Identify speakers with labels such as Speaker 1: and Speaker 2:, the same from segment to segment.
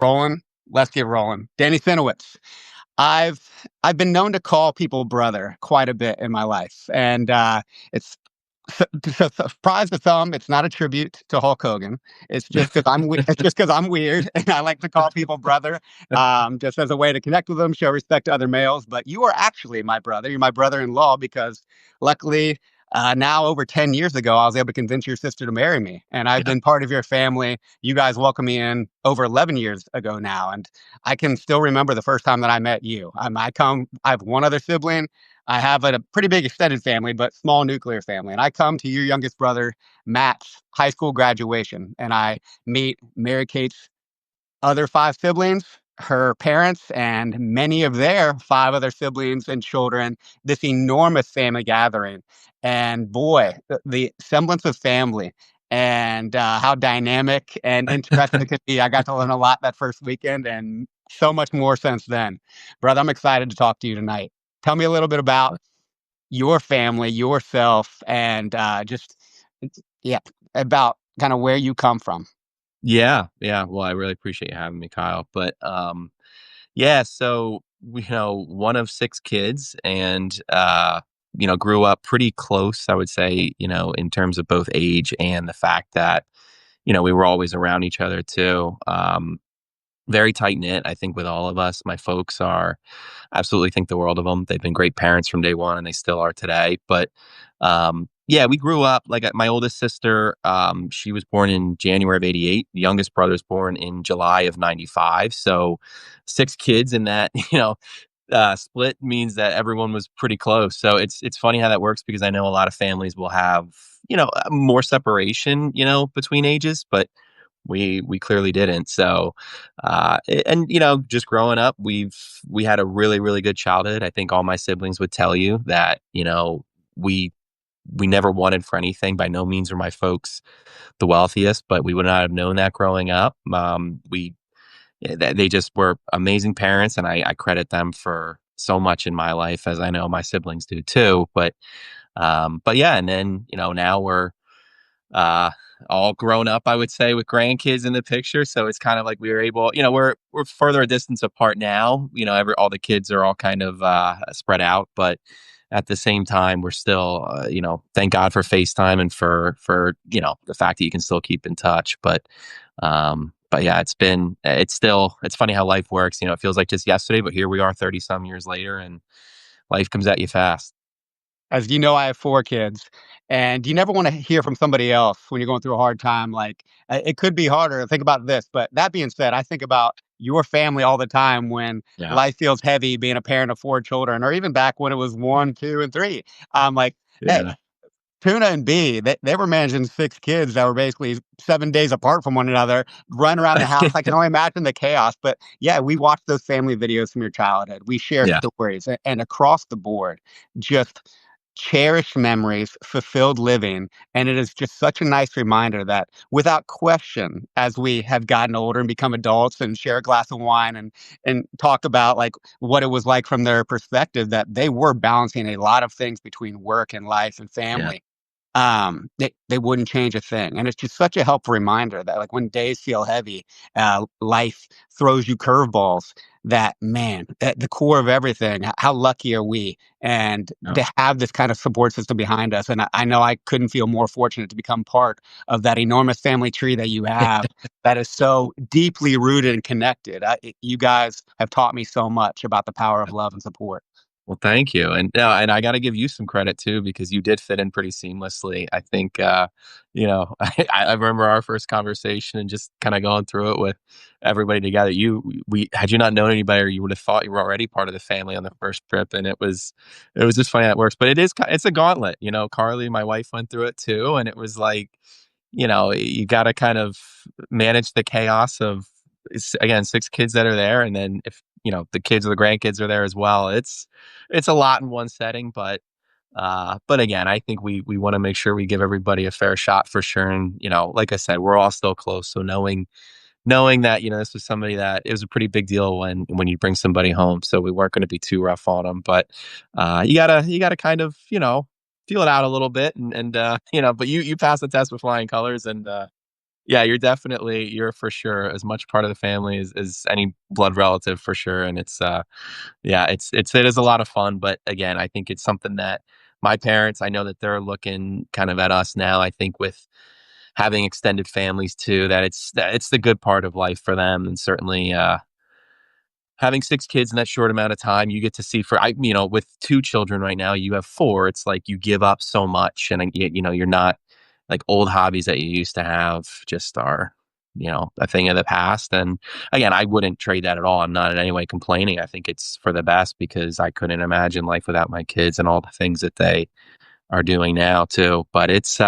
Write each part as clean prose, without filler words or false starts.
Speaker 1: Rolling. Let's get rolling. Danny Cieniewicz. I've I've been known to call people brother quite a bit in my life, and it's to surprise to some, it's not a tribute to Hulk Hogan. It's just because I'm weird, and I like to call people brother, just as a way to connect with them, show respect to other males. But you are actually my brother. You're my brother-in-law because, luckily, now over 10 years ago, I was able to convince your sister to marry me, and I've
Speaker 2: Yeah.
Speaker 1: been part of your family. You guys welcomed me in over 11 years ago now, and I can still remember the first time that I met you. I have one other sibling. I have a pretty big extended family, but small nuclear family. And I come to your youngest brother, Matt's high school graduation, and I meet Mary Kate's other five siblings, her parents, and many of their five other siblings and children, this enormous family gathering. And boy, the semblance of family and how dynamic and interesting it could be. I got to learn a lot that first weekend and so much more since then. Brother, I'm excited to talk to you tonight. Tell me a little bit about your family, yourself, and yeah, about kind of where you come from.
Speaker 2: Yeah, yeah. Well, I really appreciate you having me, Kyle. But yeah, so one of six kids, and grew up pretty close, I would say, in terms of both age and the fact that we were always around each other too. Very tight knit, I think, with all of us. My folks are absolutely think the world of them. They've been great parents from day one, and they still are today. But yeah, we grew up like my oldest sister. She was born in January of '88. The youngest brother's born in July of '95. So six kids in that split means that everyone was pretty close. So it's funny how that works because I know a lot of families will have more separation between ages, but we clearly didn't. So and just growing up, we had a really really good childhood. I think all my siblings would tell you that we we never wanted for anything. By no means were my folks the wealthiest, but we would not have known that growing up. We they just were amazing parents, and I credit them for so much in my life, as I know my siblings do too. But yeah, and then now we're uh, all grown up, I would say, with grandkids in the picture. So it's kind of like we were able, we're further a distance apart now. All the kids are all kind of spread out, but at the same time, we're still, thank God for FaceTime and for the fact that you can still keep in touch. But yeah, it's funny how life works. It feels like just yesterday, but here we are 30 some years later, and life comes at you fast.
Speaker 1: As you know, I have four kids, and you never want to hear from somebody else when you're going through a hard time. Like it could be harder. Think about this, but that being said, I think about your family all the time when
Speaker 2: Yeah.
Speaker 1: life feels heavy, being a parent of four children, or even back when it was one, two, and three. I'm like, hey,
Speaker 2: Yeah.
Speaker 1: Tuna and B, they were managing 6 kids that were basically 7 days apart from one another, running around the house. I can only imagine the chaos, but, yeah, we watch those family videos from your childhood. We share
Speaker 2: Yeah.
Speaker 1: stories, and across the board, just cherished memories, fulfilled living, and it is just such a nice reminder that, without question, as we have gotten older and become adults and share a glass of wine and talk about, like, what it was like from their perspective, that they were balancing a lot of things between work and life and
Speaker 2: Yeah.
Speaker 1: family. They wouldn't change a thing, and it's just such a helpful reminder that, like, when days feel heavy, life throws you curveballs. That man, at the core of everything, how lucky are we, and
Speaker 2: Yeah.
Speaker 1: to have this kind of support system behind us. And I know I couldn't feel more fortunate to become part of that enormous family tree that you have, that is so deeply rooted and connected. You guys have taught me so much about the power of love and support.
Speaker 2: Well, thank you, and no, and I gotta give you some credit too because you did fit in pretty seamlessly. I think, I remember our first conversation and just kinda going through it with everybody together. We had you not known anybody, you would have thought you were already part of the family on the first trip, and it was just funny how it works, but it's a gauntlet. Carly, my wife, went through it too, and it was like, you gotta kind of manage the chaos of, again, six kids that are there, and then if, the kids or the grandkids are there as well, it's a lot in one setting, but again, I think we want to make sure we give everybody a fair shot for sure. And like I said, we're all still close. So knowing that this was somebody that it was a pretty big deal when you bring somebody home. So we weren't going to be too rough on them, but you gotta kind of feel it out a little bit, and but you pass the test with flying colors, and Yeah, you're for sure as much part of the family as any blood relative for sure. And yeah, it is a lot of fun. But again, I think it's something that my parents, I know that they're looking kind of at us now. I think with having extended families too, that it's the good part of life for them. And certainly, having 6 kids in that short amount of time, you get to see with 2 children right now, you have 4, it's like you give up so much and, you're not like old hobbies that you used to have just are, a thing of the past, and again, I wouldn't trade that at all. I'm not in any way complaining. I think it's for the best because I couldn't imagine life without my kids and all the things that they are doing now too, but it's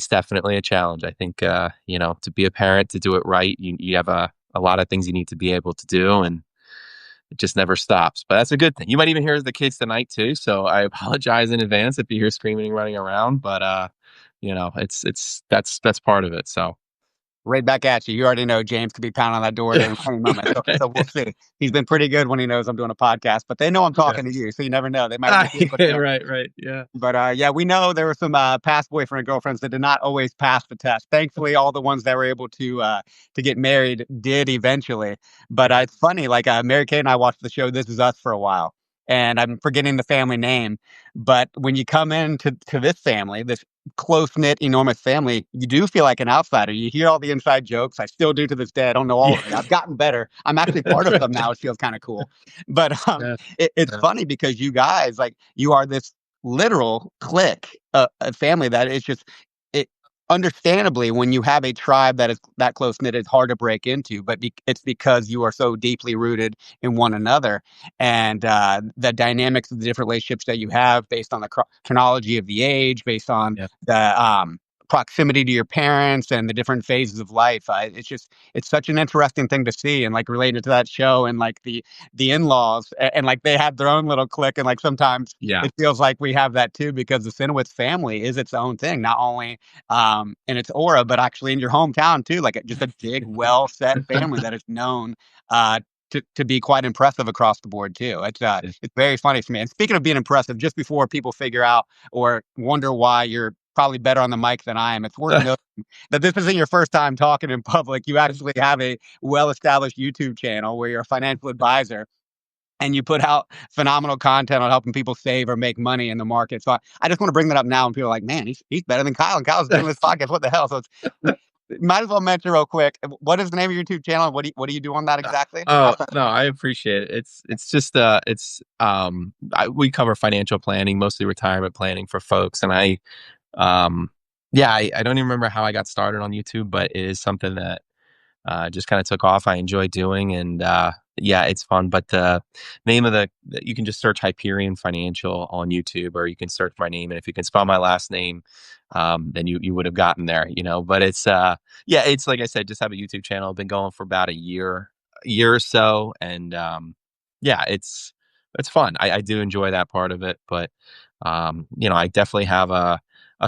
Speaker 2: definitely a challenge. I think, to be a parent, to do it right, you have a lot of things you need to be able to do, and it just never stops. But that's a good thing. You might even hear the kids tonight too. So I apologize in advance if you hear screaming and running around. But that's part of it. So
Speaker 1: Right back at you. You already know James could be pounding on that door at any moment. So we'll see. He's been pretty good when he knows I'm doing a podcast, but they know I'm
Speaker 2: yeah.
Speaker 1: talking to you, so you never know. They might want to see what's there.
Speaker 2: Right, right. Yeah.
Speaker 1: But yeah, we know there were some past boyfriend and girlfriends that did not always pass the test. Thankfully, all the ones that were able to get married did eventually. But
Speaker 2: Yeah.
Speaker 1: it's funny, like Mary Kay and I watched the show This Is Us for a while, and I'm forgetting the family name. But when you come into this family, this close knit, enormous family, you do feel like an outsider. You hear all the inside jokes. I still do to this day. I don't know all of it.
Speaker 2: Yeah.
Speaker 1: I've gotten better. I'm actually part of them now. It feels kind of cool. But
Speaker 2: Yeah.
Speaker 1: it's
Speaker 2: Yeah.
Speaker 1: funny because you guys, like, you are this literal clique, a family that is just it. Understandably, when you have a tribe that is that close knit, it's hard to break into. But it's because you are so deeply rooted in one another, and the dynamics of the different relationships that you have, based on the chronology of the age, based on
Speaker 2: Yeah.
Speaker 1: the proximity to your parents and the different phases of life. It's such an interesting thing to see, and like related to that show, and like the in-laws, and like they have their own little clique, and like sometimes
Speaker 2: Yeah.
Speaker 1: it feels like we have that too, because the Cieniewicz family is its own thing, not only in its aura, but actually in your hometown too, like just a big, well set family that is known uh, to be quite impressive across the board too. It's very funny for me. And speaking of being impressive, just before people figure out or wonder why you're probably better on the mic than I am, it's worth noting that this isn't your first time talking in public. You actually have a well established YouTube channel where you're a financial advisor, and you put out phenomenal content on helping people save or make money in the market. So I just want to bring that up now, and people are like, man, he's better than Kyle, and Kyle's doing this podcast. What the hell? So might as well mention real quick. What is the name of your YouTube channel? What do you do on that exactly?
Speaker 2: Oh,
Speaker 1: Outside.
Speaker 2: no, I appreciate it. It's just, we cover financial planning, mostly retirement planning for folks, and um yeah, I don't even remember how I got started on YouTube, but it is something that just kind of took off. I enjoy doing, and yeah, it's fun. But the name of you can just search Hyperion Financial on YouTube, or you can search my name, and if you can spell my last name, then you would have gotten there, But yeah, it's like I said, just have a YouTube channel. Been going for about a year or so, and yeah, it's fun. I do enjoy that part of it, but I definitely have a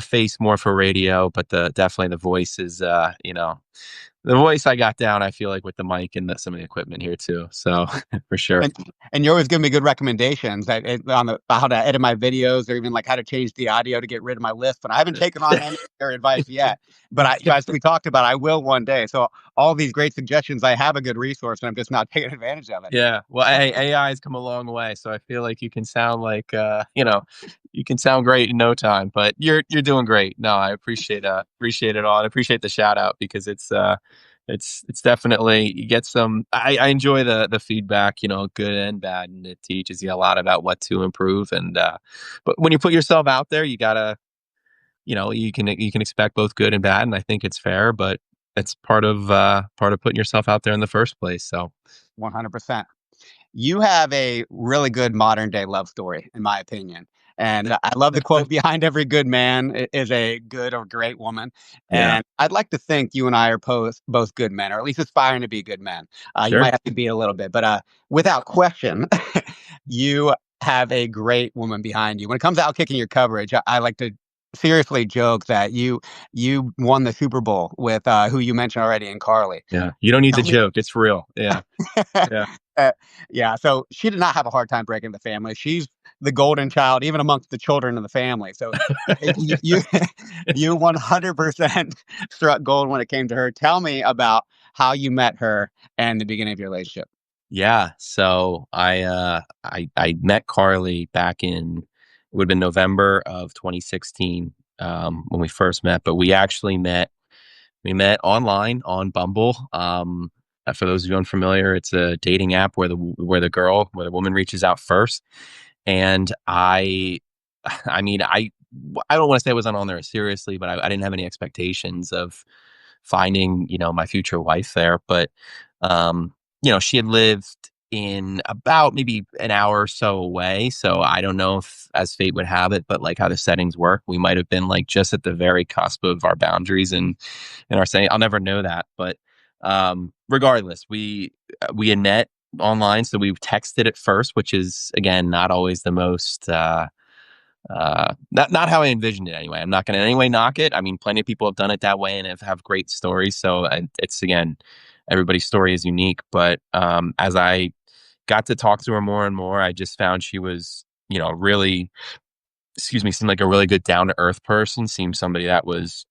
Speaker 2: face more for radio, but definitely the voice is, the voice I got down, I feel like, with the mic and some of the equipment here too. So for sure.
Speaker 1: And you always give me good recommendations on how to edit my videos, or even like how to change the audio to get rid of my lisp. And I haven't taken on any of your advice yet, but as we talked about, I will one day. So all these great suggestions, I have a good resource, and I'm just not taking advantage of it.
Speaker 2: Yeah. Well, AI has come a long way, so I feel like you can sound like, you can sound great in no time. But you're doing great. No, I appreciate it all, and appreciate the shout out because it's definitely you get some. I enjoy the feedback, good and bad, and it teaches you a lot about what to improve. And but when you put yourself out there, you gotta, you can expect both good and bad, and I think it's fair. But it's part of putting yourself out there in the first place. So
Speaker 1: 100%. You have a really good modern day love story, in my opinion. And I love the quote, behind every good man is a good or great woman.
Speaker 2: yeah,
Speaker 1: And I'd like to think you and I are both good men, or at least aspiring to be good men. You
Speaker 2: sure,
Speaker 1: might have to be a little bit, but without question, you have a great woman behind you. When it comes to outkicking your coverage, I like to seriously joke that you won the Super Bowl with who you mentioned already in Carly.
Speaker 2: yeah. You don't need
Speaker 1: Tell
Speaker 2: the
Speaker 1: me.
Speaker 2: joke; it's real. Yeah, yeah,
Speaker 1: Yeah, so she did not have a hard time breaking the family. She's the golden child, even amongst the children of the family. So you you 100% struck gold when it came to her. Tell me about how you met her and the beginning of your relationship.
Speaker 2: Yeah, so I met Carly back in, it would have been November of 2016, when we first met, but we met online on Bumble. For those of you unfamiliar, it's a dating app where the woman reaches out first, and I mean, I don't want to say I wasn't on there seriously, but I didn't have any expectations of finding, my future wife there. But, um, she had lived in about maybe an hour or so away. So I don't know if, as fate would have it, but like how the settings work, we might have been like just at the very cusp of our boundaries and our saying. I'll never know that. But regardless, we had met online, so we texted at first, which is again not always the most not how I envisioned it anyway. I'm not going to in any way knock it. I mean, plenty of people have done it that way and have great stories. So it's again, everybody's story is unique. But as I got to talk to her more and more, I just found she was, really, seemed like a really good down to earth person. Seemed somebody that was,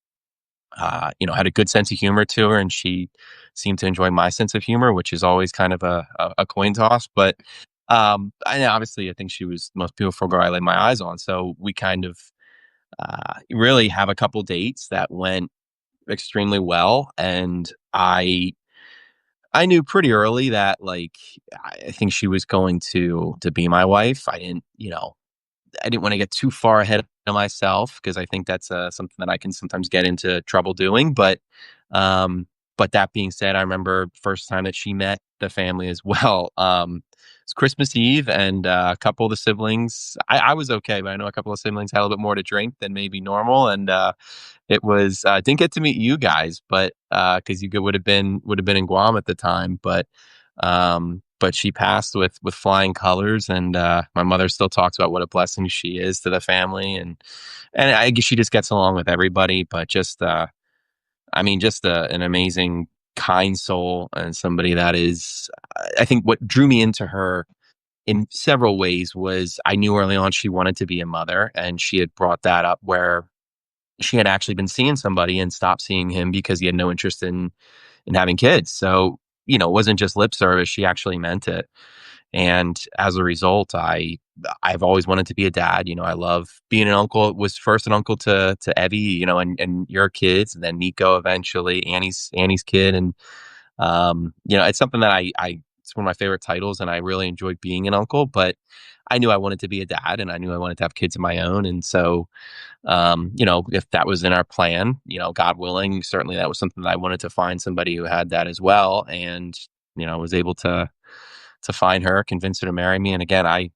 Speaker 2: had a good sense of humor to her, and she seemed to enjoy my sense of humor, which is always kind of a coin toss. But obviously, I think she was the most beautiful girl I laid my eyes on. So we kind of really have a couple dates that went extremely well, and I knew pretty early that like I think she was going to be my wife. I didn't want to get too far ahead of myself because I think that's something that I can sometimes get into trouble doing. Um, but that being said, I remember first time that she met the family as well. It's Christmas Eve, and a couple of the siblings. I was okay, but I know a couple of siblings had a little bit more to drink than maybe normal, and it was didn't get to meet you guys, but because you would have been in Guam at the time, but she passed with flying colors, and my mother still talks about what a blessing she is to the family, and I guess she just gets along with everybody. But just, I mean, just an amazing, kind soul, and somebody that is. I think what drew me into her in several ways was I knew early on she wanted to be a mother, and she had brought that up where she had actually been seeing somebody and stopped seeing him because he had no interest in having kids. So, it wasn't just lip service, she actually meant it. And as a result, I've always wanted to be a dad. I love being an uncle. Was first an uncle to Evie, and your kids, and then Nico eventually, Annie's kid. And it's something that I it's one of my favorite titles, and I really enjoyed being an uncle, but I knew I wanted to be a dad, and I knew I wanted to have kids of my own. And so if that was in our plan, God willing, certainly that was something that I wanted to find somebody who had that as well. And, was able to find her, convince her to marry me. And again, I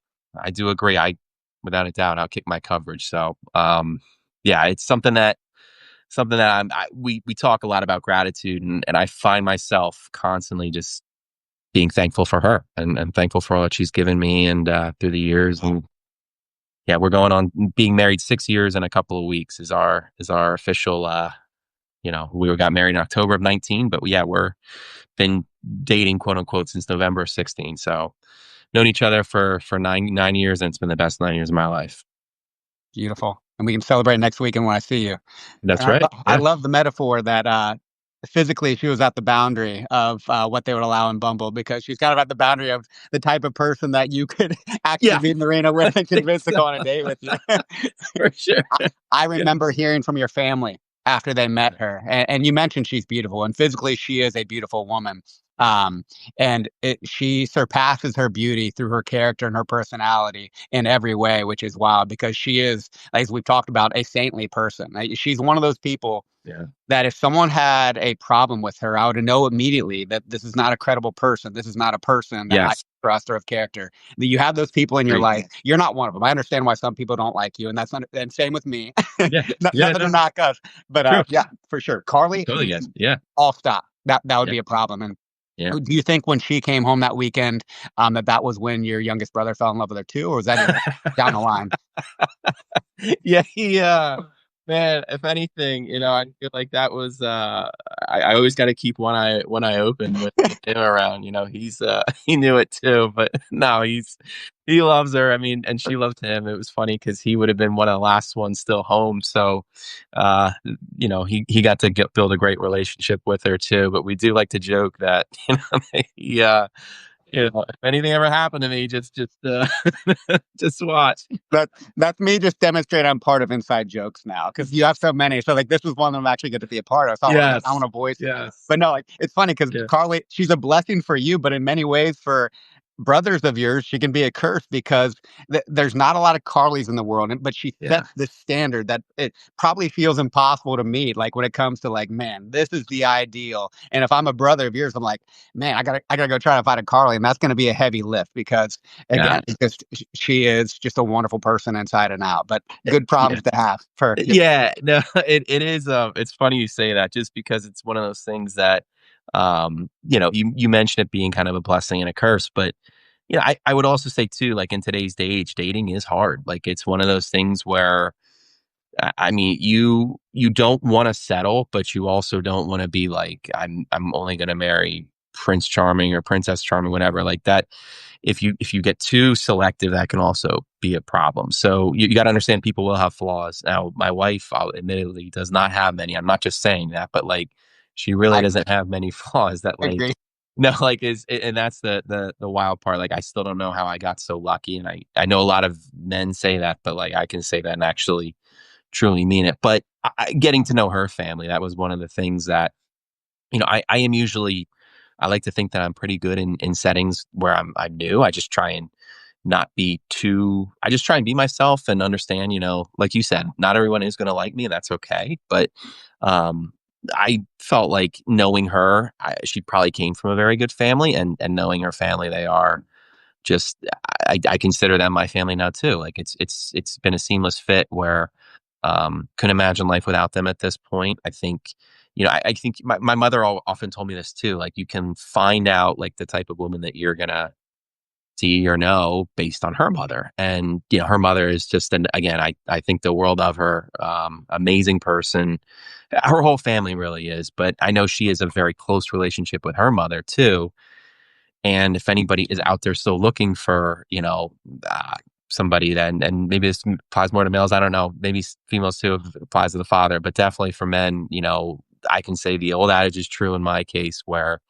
Speaker 2: do agree. Without a doubt, I'll kick my coverage. So, yeah, it's something that we talk a lot about gratitude, and I find myself constantly just being thankful for her and thankful for all that she's given me and through the years. And yeah, we're going on being married 6 years in a couple of weeks is our official. We got married in October of 19, but yeah, we're been dating quote unquote since November of 16. So known each other for 9 years, and it's been the best 9 years of my life.
Speaker 1: Beautiful. And we can celebrate next weekend when I see you.
Speaker 2: That's
Speaker 1: And
Speaker 2: right.
Speaker 1: I
Speaker 2: Yeah.
Speaker 1: love the metaphor that physically she was at the boundary of what they would allow in Bumble because she's kind of at the boundary of the type of person that you could actually
Speaker 2: Yeah.
Speaker 1: be in the arena
Speaker 2: I
Speaker 1: with and
Speaker 2: think
Speaker 1: convince to
Speaker 2: so.
Speaker 1: go on a date with you.
Speaker 2: For sure.
Speaker 1: I
Speaker 2: Yeah.
Speaker 1: remember hearing from your family after they met her, and you mentioned she's beautiful, and physically she is a beautiful woman. Um, she surpasses her beauty through her character and her personality in every way, which is wild because she is, as we've talked about, a saintly person. She's one of those people
Speaker 2: Yeah.
Speaker 1: that if someone had a problem with her, I would know immediately that this is not a credible person. This is not a person that I
Speaker 2: Yes.
Speaker 1: trust or of character. That you have those people in your
Speaker 2: Great.
Speaker 1: life. You're not one of them. I understand why some people don't like you, and that's not. And same with me.
Speaker 2: Yeah. Yeah.
Speaker 1: Nothing to
Speaker 2: No.
Speaker 1: knock us, but
Speaker 2: True.
Speaker 1: yeah, for sure. Carly,
Speaker 2: Totally. Yes. Yeah.
Speaker 1: all stop. That would
Speaker 2: Yeah.
Speaker 1: be a problem. And
Speaker 2: Yeah.
Speaker 1: do you think when she came home that weekend, that was when your youngest brother fell in love with her too, or was that down the line?
Speaker 2: Yeah. Man, if anything, I feel like that was I always got to keep one eye open with him around. He's he knew it too, but no, he loves her. I mean, and she loved him. It was funny because he would have been one of the last ones still home. So uh he got to build a great relationship with her too. But we do like to joke that he if anything ever happened to me, just just watch.
Speaker 1: That that's me just demonstrating I'm part of inside jokes now because you have so many. So like this was one that I'm actually good to be a part of. So I want
Speaker 2: Yes.
Speaker 1: to voice it.
Speaker 2: Yes.
Speaker 1: But no, like it's funny because
Speaker 2: Yeah.
Speaker 1: Carly, she's a blessing for you, but in many ways for brothers of yours, she can be a curse because there's not a lot of Carlys in the world, but she
Speaker 2: Yeah.
Speaker 1: sets this standard that it probably feels impossible to meet. Like when it comes to like, man, this is the ideal. And if I'm a brother of yours, I'm like, man, I gotta go try to find a Carly, and that's going to be a heavy lift because
Speaker 2: Yeah.
Speaker 1: again, it's just she is just a wonderful person inside and out, but good
Speaker 2: Yeah.
Speaker 1: problems to have for
Speaker 2: Yeah, no, it is, it's funny you say that just because it's one of those things that, you mentioned it being kind of a blessing and a curse, but, I would also say too, like, in today's day age, dating is hard. Like, it's one of those things where, I mean, you don't wanna settle, but you also don't wanna be like, I'm only gonna marry Prince Charming or Princess Charming, whatever, like that. If you get too selective, that can also be a problem. So you gotta understand people will have flaws. Now, my wife, admittedly, does not have many. I'm not just saying that, but, like, she really
Speaker 1: I
Speaker 2: doesn't have many flaws that, like,
Speaker 1: agree.
Speaker 2: no, like, and that's the wild part. Like, I still don't know how I got so lucky, and I know a lot of men say that, but, like, I can say that and actually truly mean it. But getting to know her family, that was one of the things that, I am usually, I like to think that I'm pretty good in settings where I'm new. I just try and not be too I just try and be myself and understand, like you said, not everyone is gonna like me, and that's okay. But um I felt like knowing her, she probably came from a very good family, and knowing her family, they are just I consider them my family now too. Like it's been a seamless fit where couldn't imagine life without them at this point. I think, I think my mother often told me this too. Like you can find out like the type of woman that you're gonna see or know based on her mother. And her mother is just again, I think the world of her. Amazing person. Her whole family really is, but I know she has a very close relationship with her mother too. And if anybody is out there still looking for, uh, somebody, then, and maybe this applies more to males, I don't know, maybe females too, if it applies to the father, but definitely for men, I can say the old adage is true in my case where,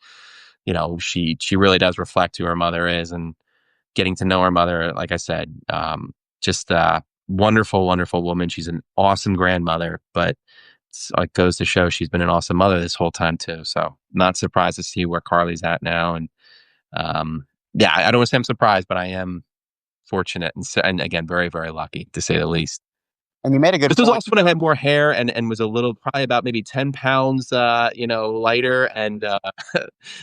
Speaker 2: she really does reflect who her mother is, and getting to know her mother, like I said, just a wonderful, wonderful woman. She's an awesome grandmother, but it goes to show she's been an awesome mother this whole time too. So not surprised to see where Carly's at now. And um, yeah, I don't want to say I'm surprised, but I am fortunate and again, very, very lucky to say the least.
Speaker 1: And you made a good
Speaker 2: This was
Speaker 1: point.
Speaker 2: also when I had more hair and was a little, probably about maybe 10 pounds, lighter. And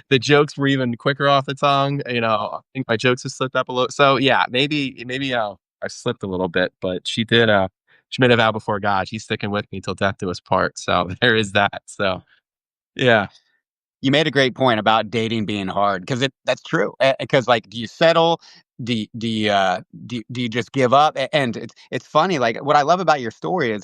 Speaker 2: the jokes were even quicker off the tongue. I think my jokes have slipped up a little. So yeah, maybe I slipped a little bit, but she made a vow before God. She's sticking with me till death do us part. So there is that. So yeah,
Speaker 1: You made a great point about dating being hard because that's true. Because like, do you settle? Do you just give up? And it's funny. Like what I love about your story is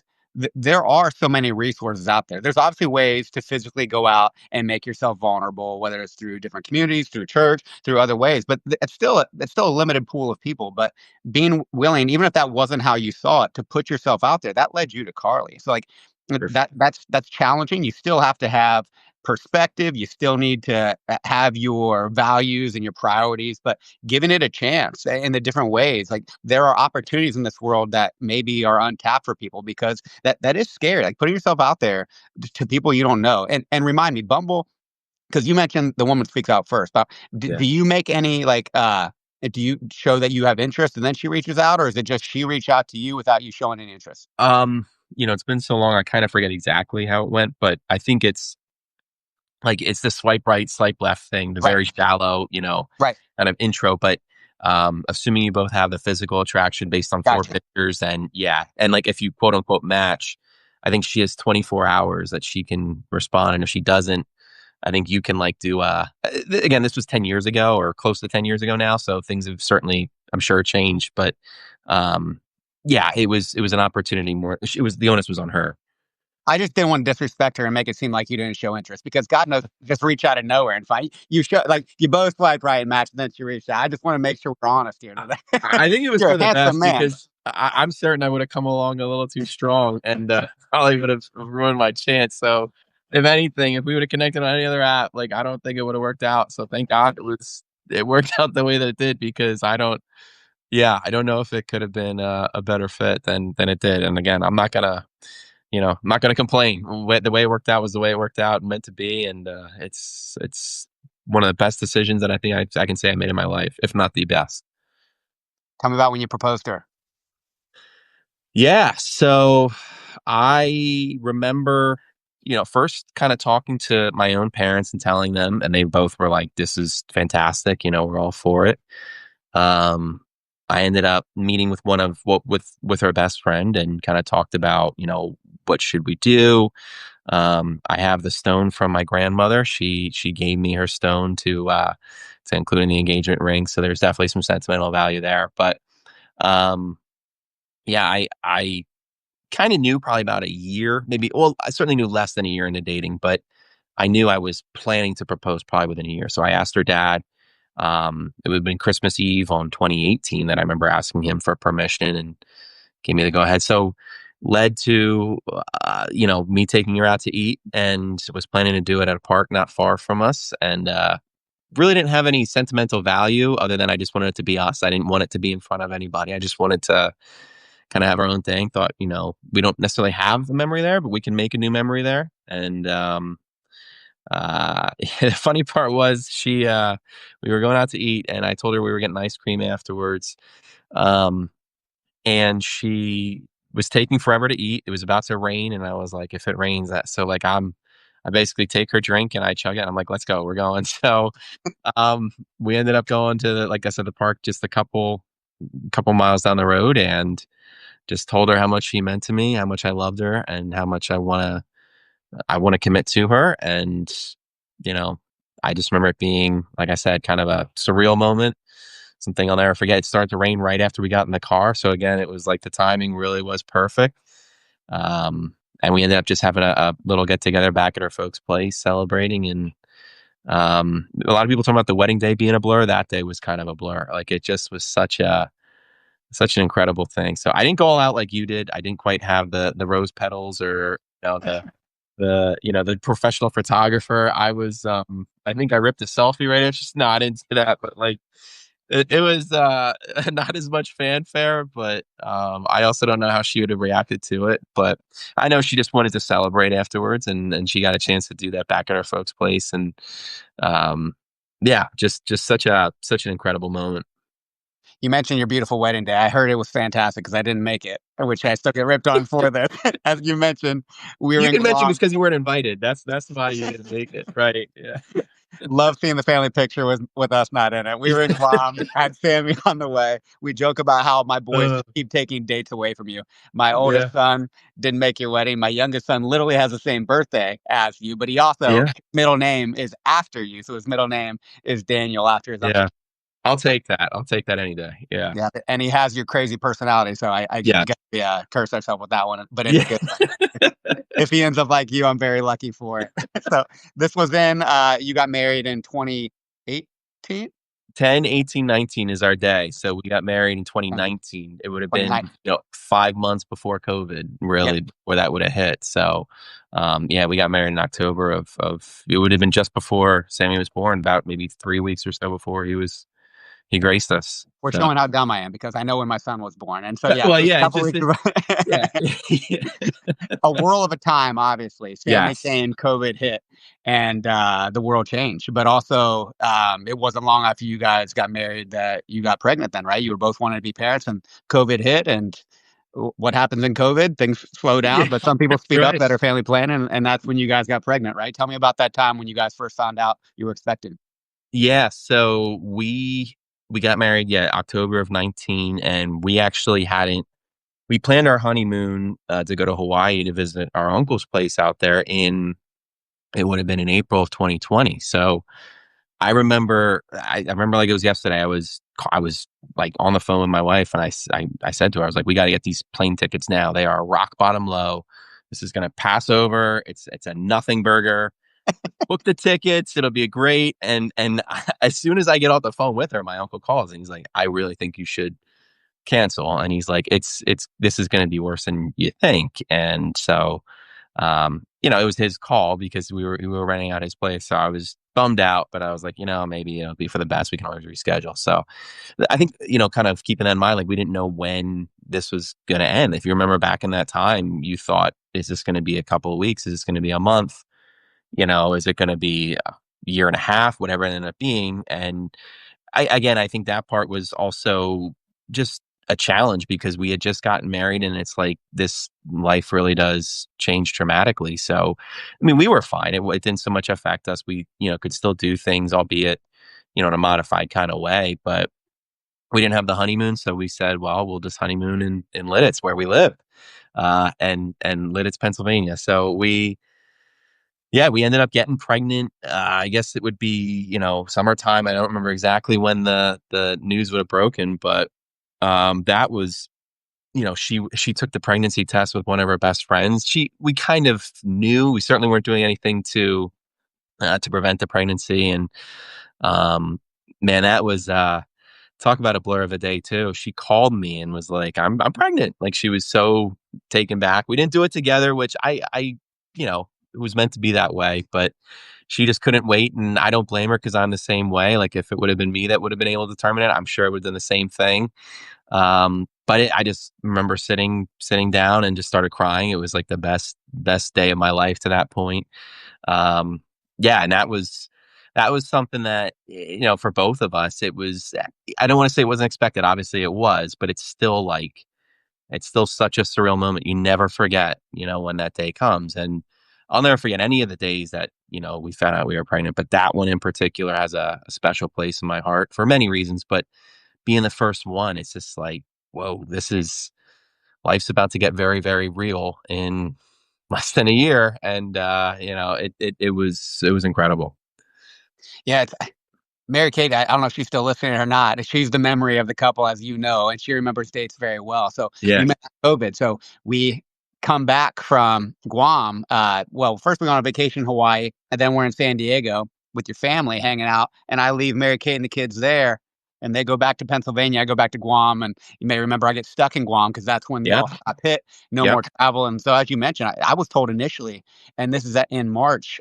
Speaker 1: there are so many resources out there. There's obviously ways to physically go out and make yourself vulnerable, whether it's through different communities, through church, through other ways. But it's still a limited pool of people. But being willing, even if that wasn't how you saw it, to put yourself out there, that led you to Carly. So like
Speaker 2: for
Speaker 1: that's challenging. You still have to have perspective. You still need to have your values and your priorities, but giving it a chance in the different ways. Like there are opportunities in this world that maybe are untapped for people because that is scary. Like putting yourself out there to people you don't know. And remind me, Bumble, because you mentioned the woman speaks out first. But
Speaker 2: sure.
Speaker 1: do you make any like do you show that you have interest and then she reaches out, or is it just she reach out to you without you showing any interest?
Speaker 2: It's been so long, I kind of forget exactly how it went, but I think it's the swipe right, swipe left thing, the
Speaker 1: Right,
Speaker 2: very shallow,
Speaker 1: right.
Speaker 2: kind of intro. But assuming you both have the physical attraction based on four
Speaker 1: Gotcha.
Speaker 2: pictures, and yeah, and like if you quote unquote match, I think she has 24 hours that she can respond, and if she doesn't, I think you can like do. Again, this was 10 years ago or close to 10 years ago now, so things have certainly, I'm sure, changed. But um, Yeah, it was an opportunity more. It was the onus was on her.
Speaker 1: I just didn't want to disrespect her and make it seem like you didn't show interest because God knows, just reach out of nowhere and find you. Show like you both swiped right and matched, and then she reached out. I just want to make sure we're honest here
Speaker 2: I,
Speaker 1: today.
Speaker 2: I think it was
Speaker 1: You're
Speaker 2: for
Speaker 1: a
Speaker 2: the
Speaker 1: handsome
Speaker 2: best
Speaker 1: man.
Speaker 2: because I'm certain I would have come along a little too strong and probably would have ruined my chance. So, if anything, if we would have connected on any other app, like I don't think it would have worked out. So thank God it worked out the way that it did because I don't know if it could have been a better fit than it did. And again, I'm not gonna complain. The way it worked out was the way it worked out, meant to be, and it's one of the best decisions that I think I can say I made in my life, if not the best.
Speaker 1: Tell me about when you proposed to her.
Speaker 2: Yeah, so I remember, first kind of talking to my own parents and telling them, and they both were like, "This is fantastic. We're all for it." Um, I ended up meeting with one of what with her best friend and kind of talked about, what should we do. I have the stone from my grandmother. She gave me her stone to include in the engagement ring. So there's definitely some sentimental value there. But yeah, I kind of knew probably about a year, maybe. Well, I certainly knew less than a year into dating, but I knew I was planning to propose probably within a year. So I asked her dad. It would have been Christmas Eve on 2018 that I remember asking him for permission and gave me the go ahead. So led to me taking her out to eat and was planning to do it at a park not far from us and really didn't have any sentimental value other than I just wanted it to be us. I didn't want it to be in front of anybody. I just wanted to kind of have our own thing. Thought, we don't necessarily have a memory there, but we can make a new memory there. And the funny part was we were going out to eat and I told her we were getting ice cream afterwards. Um, and she was taking forever to eat. It was about to rain, and I was like, "If it rains, that." So like, I basically take her drink and I chug it. I'm like, "Let's go, we're going." So we ended up going to like I said, the park just a couple miles down the road, and just told her how much she meant to me, how much I loved her, and how much I want to commit to her. And you know, I just remember it being, like I said, kind of a surreal moment, something I'll never forget. It started to rain right after we got in the car. So again, it was like the timing really was perfect. And we ended up just having a little get together back at our folks' place, celebrating. And a lot of people talking about the wedding day being a blur. That day was kind of a blur. Like it just was such an incredible thing. So I didn't go all out like you did. I didn't quite have the rose petals or the professional photographer. I think I ripped a selfie right after. No, I didn't do that, but like it was not as much fanfare, but I also don't know how she would have reacted to it. But I know she just wanted to celebrate afterwards, and she got a chance to do that back at her folks' place, and um, yeah, just such an incredible moment.
Speaker 1: You mentioned your beautiful wedding day. I heard it was fantastic because I didn't make it, which I still get ripped on for this. As you mentioned, we were
Speaker 2: You
Speaker 1: in
Speaker 2: can mention
Speaker 1: Guam.
Speaker 2: it's because you weren't invited. That's why you didn't make it, right? Yeah.
Speaker 1: Love seeing the family picture with us not in it. We were in Guam, had Sammy on the way. We joke about how my boys
Speaker 2: Uh,
Speaker 1: just keep taking dates away from you. My
Speaker 2: yeah,
Speaker 1: oldest son didn't make your wedding. My youngest son literally has the same birthday as you, but he also
Speaker 2: yeah,
Speaker 1: middle name is after you, so his middle name is Daniel after his uncle.
Speaker 2: yeah. I'll take that. I'll take that any day. Yeah,
Speaker 1: Yeah, and he has your crazy personality, so I
Speaker 2: yeah,
Speaker 1: guess we curse ourselves with that one, but in a
Speaker 2: yeah.
Speaker 1: good way. If he ends up like you, I'm very lucky for it. So this was in you got married in 2018?
Speaker 2: 10, 18, 19 is our day. So we got married in 2019. It would have been,
Speaker 1: 29.
Speaker 2: 5 months before COVID,
Speaker 1: Yep.
Speaker 2: really, before that would have hit. So, yeah, we got married in October of it would have been just before Sammy was born, about maybe 3 weeks or so before he graced us.
Speaker 1: We're
Speaker 2: So,
Speaker 1: showing how dumb I am because I know when my son was born, and so, yeah,
Speaker 2: well,
Speaker 1: just a
Speaker 2: yeah,
Speaker 1: couple weeks ago
Speaker 2: yeah,
Speaker 1: a whirl of a time, obviously. Family
Speaker 2: yes,
Speaker 1: came, COVID hit, and, the world changed, but also, it wasn't long after you guys got married that you got pregnant then, right? You were both wanting to be parents, and COVID hit, and what happens in COVID? Things slow
Speaker 2: yeah,
Speaker 1: down, but some people
Speaker 2: that's
Speaker 1: speed up
Speaker 2: right.
Speaker 1: that are family planning, and that's when you guys got pregnant, right? Tell me about that time when you guys first found out you were expecting.
Speaker 2: Yeah, so we got married, yeah, October of 19, and we actually hadn't we planned our honeymoon, to go to Hawaii to visit our uncle's place out there it would have been in April of 2020. So, I remember like it was yesterday. I was like on the phone with my wife, and I said to her, I was like, we got to get these plane tickets now. They are rock bottom low. This is going to pass over. It's a nothing burger. Book the tickets. It'll be great. And as soon as I get off the phone with her, my uncle calls and he's like, I really think you should cancel. And he's like, it's this is going to be worse than you think. And so it was his call because we were renting out his place. So I was bummed out, but I was like, maybe it'll be for the best. We can always reschedule. So I think, kind of keeping that in mind, like we didn't know when this was going to end. If you remember back in that time, you thought, is this going to be a couple of weeks? Is this going to be a month? Is it going to be a year and a half, whatever it ended up being? And I think that part was also just a challenge because we had just gotten married and it's like this life really does change dramatically. So, I mean, we were fine. It didn't so much affect us. We, could still do things, albeit, in a modified kind of way, but we didn't have the honeymoon. So we said, well, we'll just honeymoon in Lidditz where we live, and Lidditz, Pennsylvania. So yeah, we ended up getting pregnant. I guess it would be, summertime. I don't remember exactly when the news would have broken, but that was, she took the pregnancy test with one of her best friends. We kind of knew. We certainly weren't doing anything to prevent the pregnancy, and um, man, that was talk about a blur of a day too. She called me and was like, I'm pregnant." Like she was so taken back. We didn't do it together, which it was meant to be that way, but she just couldn't wait, and I don't blame her because I'm the same way. Like if it would have been me that would have been able to determine it, I'm sure I would have done the same thing. I just remember sitting down and just started crying. It was like the best day of my life to that point. Um, yeah, and that was something that, for both of us, it was, I don't want to say it wasn't expected. Obviously it was, but it's still such a surreal moment. You never forget, when that day comes. And I'll never forget any of the days that, we found out we were pregnant, but that one in particular has a special place in my heart for many reasons. But being the first one, it's just like, whoa, life's about to get very, very real in less than a year. And, it was incredible.
Speaker 1: Yeah, Mary Kate, I don't know if she's still listening or not. She's the memory of the couple, as you know, and she remembers dates very well. So
Speaker 2: Yeah.
Speaker 1: you met COVID. So we come back from Guam. Well, first we go on a vacation in Hawaii, and then we're in San Diego with your family hanging out. And I leave Mary Kate and the kids there, and they go back to Pennsylvania. I go back to Guam, and you may remember I get stuck in Guam because that's when the
Speaker 2: Yep.
Speaker 1: Ohio hit, no
Speaker 2: Yep.
Speaker 1: more travel. And so, as you mentioned, I was told initially, and this is in March.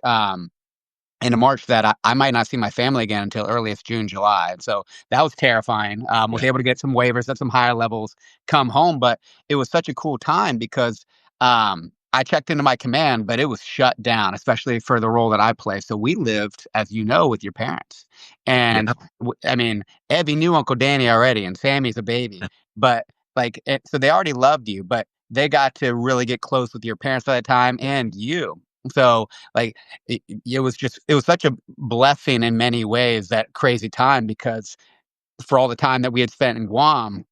Speaker 1: Into March that I might not see my family again until earliest June, July. And so that was terrifying. Was
Speaker 2: Yeah.
Speaker 1: able to get some waivers at some higher levels, come home, but it was such a cool time because I checked into my command, but it was shut down, especially for the role that I play. So we lived, as you know, with your parents. And
Speaker 2: Yeah.
Speaker 1: I mean, Evie knew Uncle Danny already, and Sammy's a baby. But so they already loved you, but they got to really get close with your parents at that time and you. So like it was such a blessing in many ways, that crazy time, because for all the time that we had spent in Guam,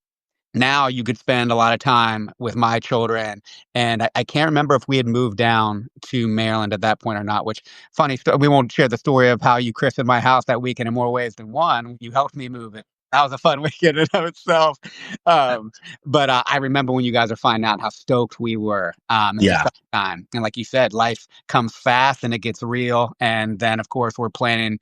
Speaker 1: now you could spend a lot of time with my children. And I can't remember if we had moved down to Maryland at that point or not, which funny story. We won't share the story of how you christened my house that weekend in more ways than one. You helped me move it. That was a fun weekend in of itself. Um, but I remember when you guys are finding out how stoked we were in the
Speaker 2: Yeah.
Speaker 1: summertime. And like you said, life comes fast and it gets real. And then, of course, we're planning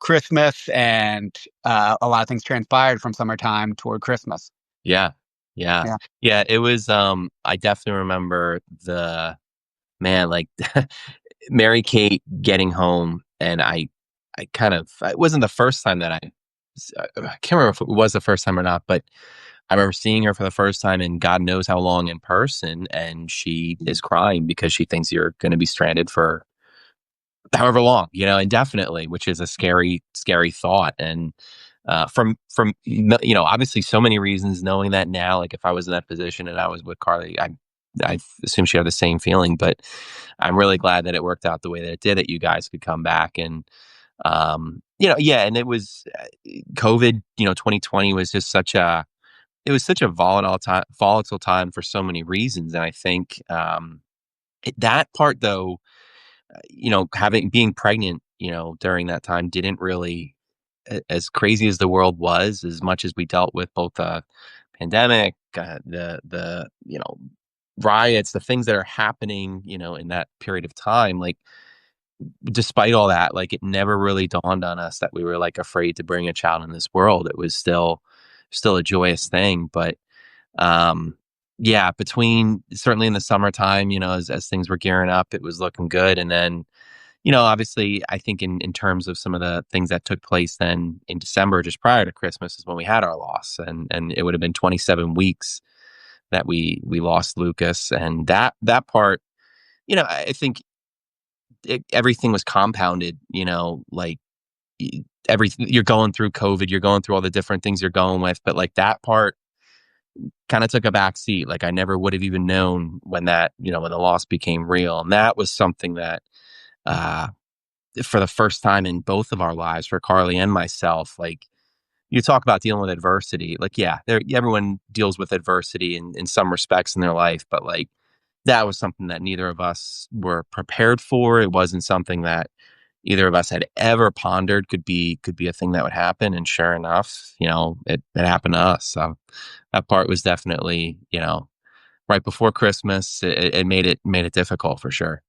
Speaker 1: Christmas, and a lot of things transpired from summertime toward Christmas.
Speaker 2: Yeah. Yeah.
Speaker 1: Yeah.
Speaker 2: Yeah. It was, I definitely remember man, like Mary Kate getting home, and I kind of, it wasn't the first time that I can't remember if it was the first time or not, but I remember seeing her for the first time in God knows how long in person, and she is crying because she thinks you're going to be stranded for however long, indefinitely, which is a scary, scary thought. And from obviously so many reasons, knowing that now, like if I was in that position and I was with Carly, I assume she had the same feeling. But I'm really glad that it worked out the way that it did, that you guys could come back. And yeah, and it was COVID. 2020 was just such a volatile time for so many reasons. And I think that part though, having being pregnant during that time didn't really, as crazy as the world was, as much as we dealt with both the pandemic, the riots, the things that are happening, in that period of time, like despite all that, like it never really dawned on us that we were like afraid to bring a child in this world. It was still a joyous thing. But yeah, between certainly in the summertime, as things were gearing up, it was looking good. And then, obviously I think in terms of some of the things that took place then in December, just prior to Christmas, is when we had our loss. And it would have been 27 weeks that we lost Lucas. And that part, I think everything was compounded, like everything you're going through COVID, you're going through all the different things you're going with, but like that part kind of took a back seat. Like I never would have even known when when the loss became real. And that was something that, uh, for the first time in both of our lives, for Carly and myself, like you talk about dealing with adversity. Like, yeah, everyone deals with adversity in some respects in their life, but like that was something that neither of us were prepared for. It wasn't something that either of us had ever pondered could be a thing that would happen. And sure enough, it happened to us. So that part was definitely, right before Christmas. It made it difficult for sure.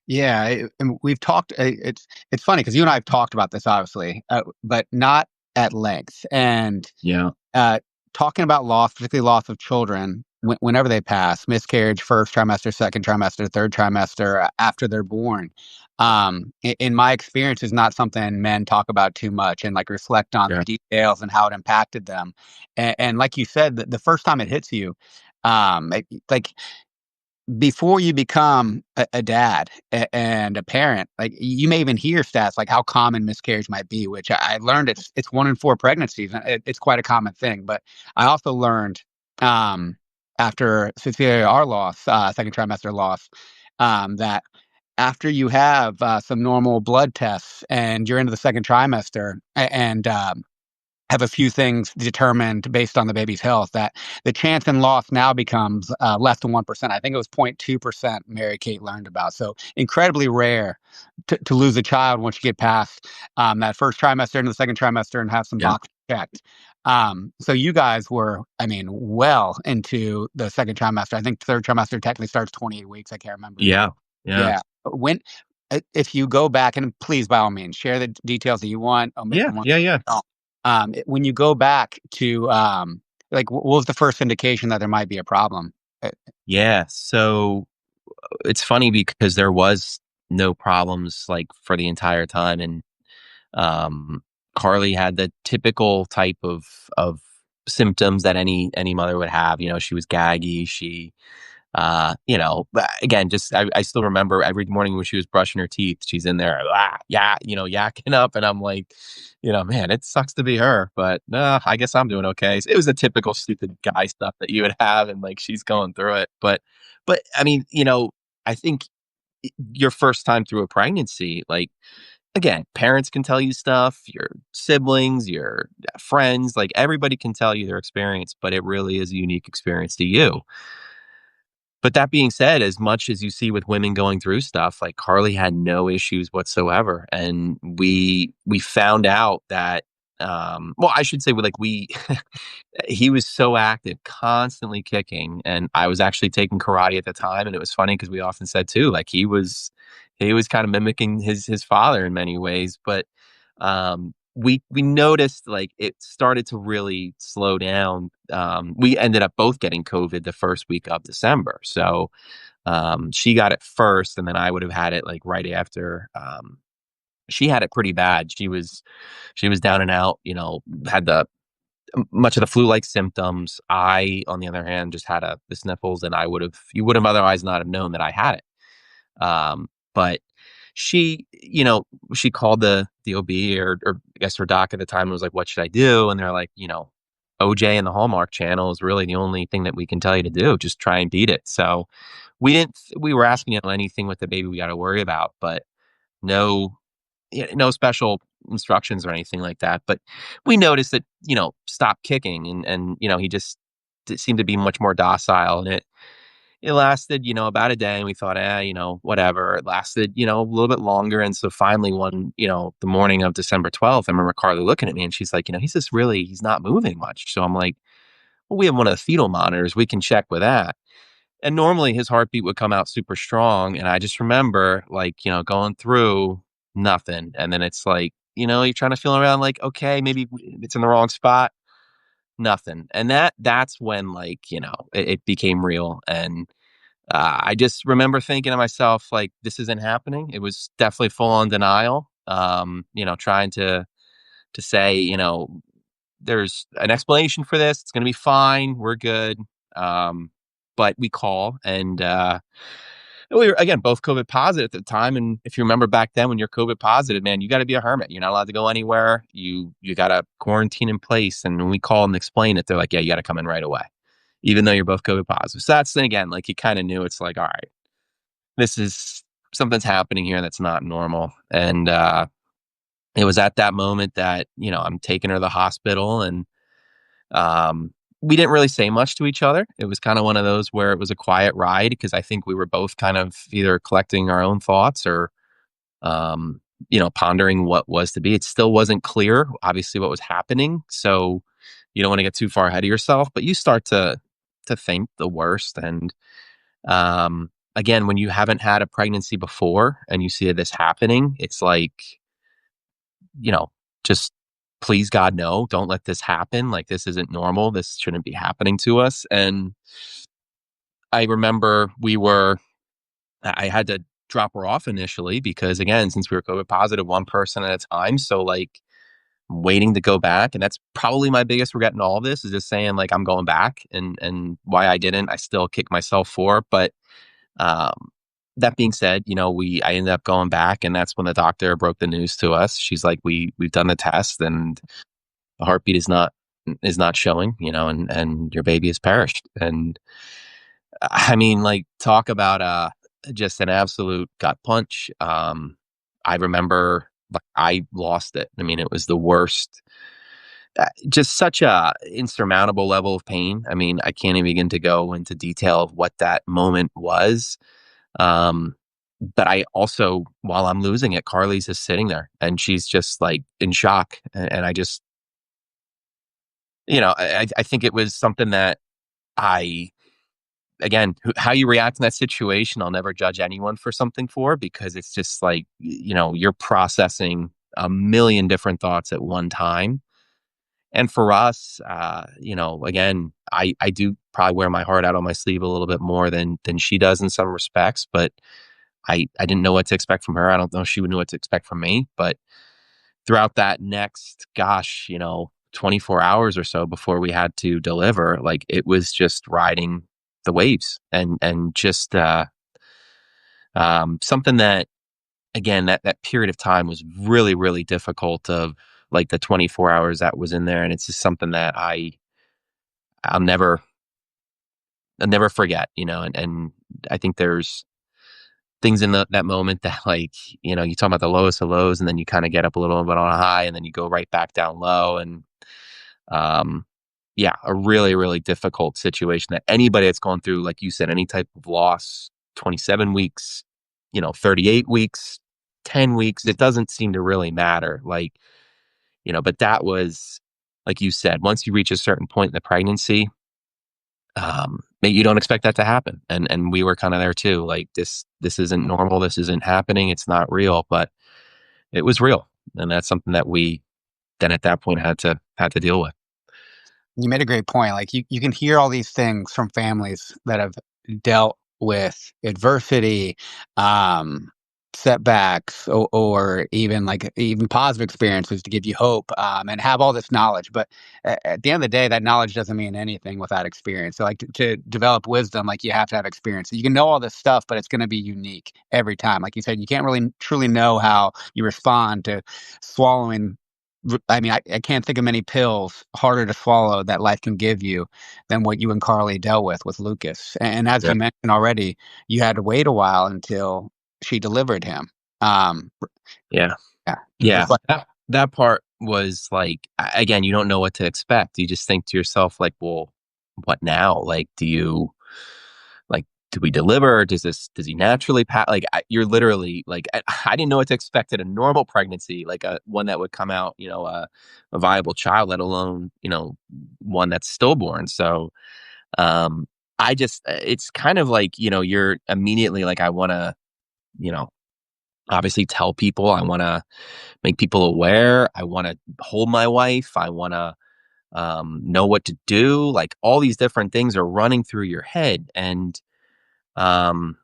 Speaker 1: Yeah, and we've talked. It's funny because you and I have talked about this, obviously, but not at length. And
Speaker 2: Yeah.
Speaker 1: uh, talking about loss, particularly loss of children, whenever they pass, miscarriage, first trimester, second trimester, third trimester, after they're born. In my experience, is not something men talk about too much and like reflect on
Speaker 2: Yeah.
Speaker 1: the details and how it impacted them. And like you said, the first time it hits you, like before you become a dad and a parent, like you may even hear stats like how common miscarriage might be, which I learned it's 1 in 4 pregnancies. And it's quite a common thing. But I also learned um, after Cecilia, our loss, second trimester loss, that after you have some normal blood tests and you're into the second trimester and have a few things determined based on the baby's health, that the chance in loss now becomes less than 1%. I think it was 0.2% Mary Kate learned about. So incredibly rare to lose a child once you get past that first trimester into the second trimester and have some
Speaker 2: Yeah.
Speaker 1: boxes checked. So you guys were, I mean, well into the second trimester. I think third trimester technically starts 28 weeks. I can't remember now.
Speaker 2: Yeah. Yeah.
Speaker 1: Yeah. When, if you go back and please, by all means, share the details that you want, omit the
Speaker 2: Yeah.
Speaker 1: ones
Speaker 2: Yeah. Yeah.
Speaker 1: you don't. When you go back to, like, what was the first indication that there might be a problem? Uh,
Speaker 2: Yeah. So it's funny because there was no problems like for the entire time. And Um, Carly had the typical type of symptoms that any mother would have. She was gaggy. She, but again, just I still remember every morning when she was brushing her teeth, she's in there, yeah, yakking up, and I'm like, man, it sucks to be her, but I guess I'm doing okay. So it was a typical stupid guy stuff that you would have, and like she's going through it, but I mean, I think your first time through a pregnancy, like again, parents can tell you stuff, your siblings, your friends, like everybody can tell you their experience, but it really is a unique experience to you. But that being said, as much as you see with women going through stuff, like Carly had no issues whatsoever. And we found out that well, I should say like we he was so active, constantly kicking, and I was actually taking karate at the time, and it was funny because we often said too, like he was kind of mimicking his father in many ways, but we noticed like it started to really slow down. We ended up both getting COVID the first week of December, so she got it first, and then I would have had it like right after. She had it pretty bad. She was down and out. Had the much of the flu-like symptoms. I, on the other hand, just had the sniffles, and you would have otherwise not have known that I had it. But she, she called the OB or I guess her doc at the time and was like, "What should I do?" And they're like, OJ and the Hallmark Channel is really the only thing that we can tell you to do. Just try and beat it. So we were asking anything with the baby we got to worry about, but no, no special instructions or anything like that. But we noticed that, stop kicking, and he just seemed to be much more docile. And it lasted, about a day, and we thought, whatever. It lasted, a little bit longer. And so finally the morning of December 12th, I remember Carly looking at me and she's like, he's not moving much. So I'm like, well, we have one of the fetal monitors. We can check with that. And normally his heartbeat would come out super strong. And I just remember like, going through nothing. And then it's like, you're trying to feel around like, okay, maybe it's in the wrong spot. Nothing. And that's when like, it became real. And I just remember thinking to myself, like, this isn't happening. It was definitely full on denial. Trying to say, there's an explanation for this. It's going to be fine. We're good. Um, but we call and we were again both COVID positive at the time. And if you remember back then, when you're COVID positive, man, you got to be a hermit. You're not allowed to go anywhere. You got to quarantine in place. And when we call and explain it, they're like, yeah, you got to come in right away, even though you're both COVID positive. So that's then again, like you kind of knew it's like, all right, this is something's happening here that's not normal. And it was at that moment that I'm taking her to the hospital, and we didn't really say much to each other. It was kind of one of those where it was a quiet ride because I think we were both kind of either collecting our own thoughts or pondering what was to be. It still wasn't clear, obviously, what was happening. So you don't want to get too far ahead of yourself, but you start to think the worst. And again, when you haven't had a pregnancy before and you see this happening, it's like, you know, just please God, no, don't let this happen. Like, this isn't normal. This shouldn't be happening to us. And I remember I had to drop her off initially because, again, since we were COVID positive, one person at a time. So, like, waiting to go back. And that's probably my biggest regret in all of this is just saying, like, I'm going back, and why I didn't, I still kick myself for. But um, that being said, I ended up going back, and that's when the doctor broke the news to us. She's like, we've done the test, and the heartbeat is not showing, and your baby has perished. And I mean, like, talk about just an absolute gut punch. I remember, like, I lost it. I mean, it was the worst. Just such a insurmountable level of pain. I mean, I can't even begin to go into detail of what that moment was. Um, but I also, while I'm losing it, Carly's just sitting there and she's just like in shock. And I just, I think it was something that I, again, how you react in that situation, I'll never judge anyone for something for, because it's just like, you're processing a million different thoughts at one time. And for us, again, I do probably wear my heart out on my sleeve a little bit more than she does in some respects, but I didn't know what to expect from her. I don't know if she would know what to expect from me. But throughout that next, 24 hours or so before we had to deliver, like, it was just riding the waves, and just something that, again, that period of time was really, really difficult, of like the 24 hours that was in there. And it's just something that I'll never forget, and I think there's things in that moment that, like, you talk about the lowest of lows, and then you kind of get up a little bit on a high, and then you go right back down low. And um yeah, a really, really difficult situation that anybody that's gone through, like you said, any type of loss, 27 weeks, 38 weeks, 10 weeks, it doesn't seem to really matter. Like, but that was, like you said, once you reach a certain point in the pregnancy, you don't expect that to happen. And we were kind of there too. Like, this isn't normal. This isn't happening. It's not real, but it was real. And that's something that we then at that point had to deal with.
Speaker 1: You made a great point. Like, you can hear all these things from families that have dealt with adversity, um, setbacks, or even like even positive experiences to give you hope, and have all this knowledge. But at the end of the day, that knowledge doesn't mean anything without experience. So, like, to develop wisdom, like, you have to have experience. So you can know all this stuff, but it's going to be unique every time. Like you said, you can't really truly know how you respond to swallowing. I mean, I can't think of many pills harder to swallow that life can give you than what you and Carly dealt with Lucas. And as
Speaker 2: Yeah.
Speaker 1: you mentioned already, you had to wait a while until she delivered him. Um,
Speaker 2: Yeah.
Speaker 1: yeah,
Speaker 2: Yeah.
Speaker 1: reflect.
Speaker 2: That part was like, again, you don't know what to expect. You just think to yourself, like, well, what now? Like, do you, like, do we deliver? Does he naturally pass? Like, you're literally like, I didn't know what to expect at a normal pregnancy, like a one that would come out, a viable child, let alone, one that's stillborn. So, um, it's kind of like, you're immediately like, I want to, you know, obviously tell people, I want to make people aware. I want to hold my wife. I want to, know what to do. Like all these different things are running through your head. And, um,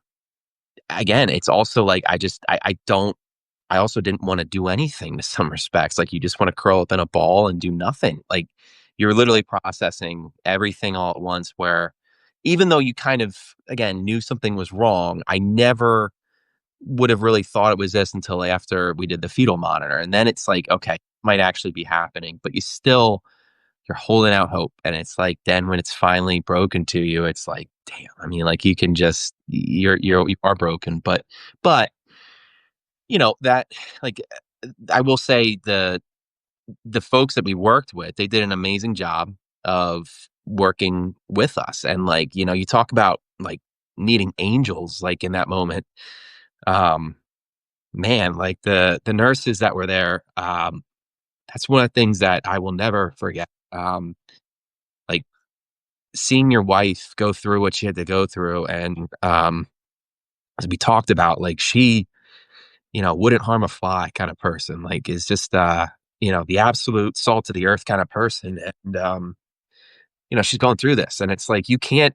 Speaker 2: again, it's also like I don't I also didn't wanna do anything to some respects, like, you just wanna curl up in a ball and do nothing, like, you're literally processing everything all at once where even though you kind of, again, knew something was wrong, I never would have really thought it was this until after we did the fetal monitor, and then it's like, "Okay, might actually be happening," but you're holding out hope, and it's like, then when it's finally broken to you, it's like, damn, I mean, like, you can just you are broken, but, that like, I will say the folks that we worked with, they did an amazing job of working with us, and, like, you talk about, like, needing angels, like, in that moment, um, man, like, the nurses that were there, that's one of the things that I will never forget, like, seeing your wife go through what she had to go through and, as we talked about, like, she, wouldn't harm a fly kinda person, like, is just, the absolute salt of the earth kinda person, and, she's going through this, and it's like, you can't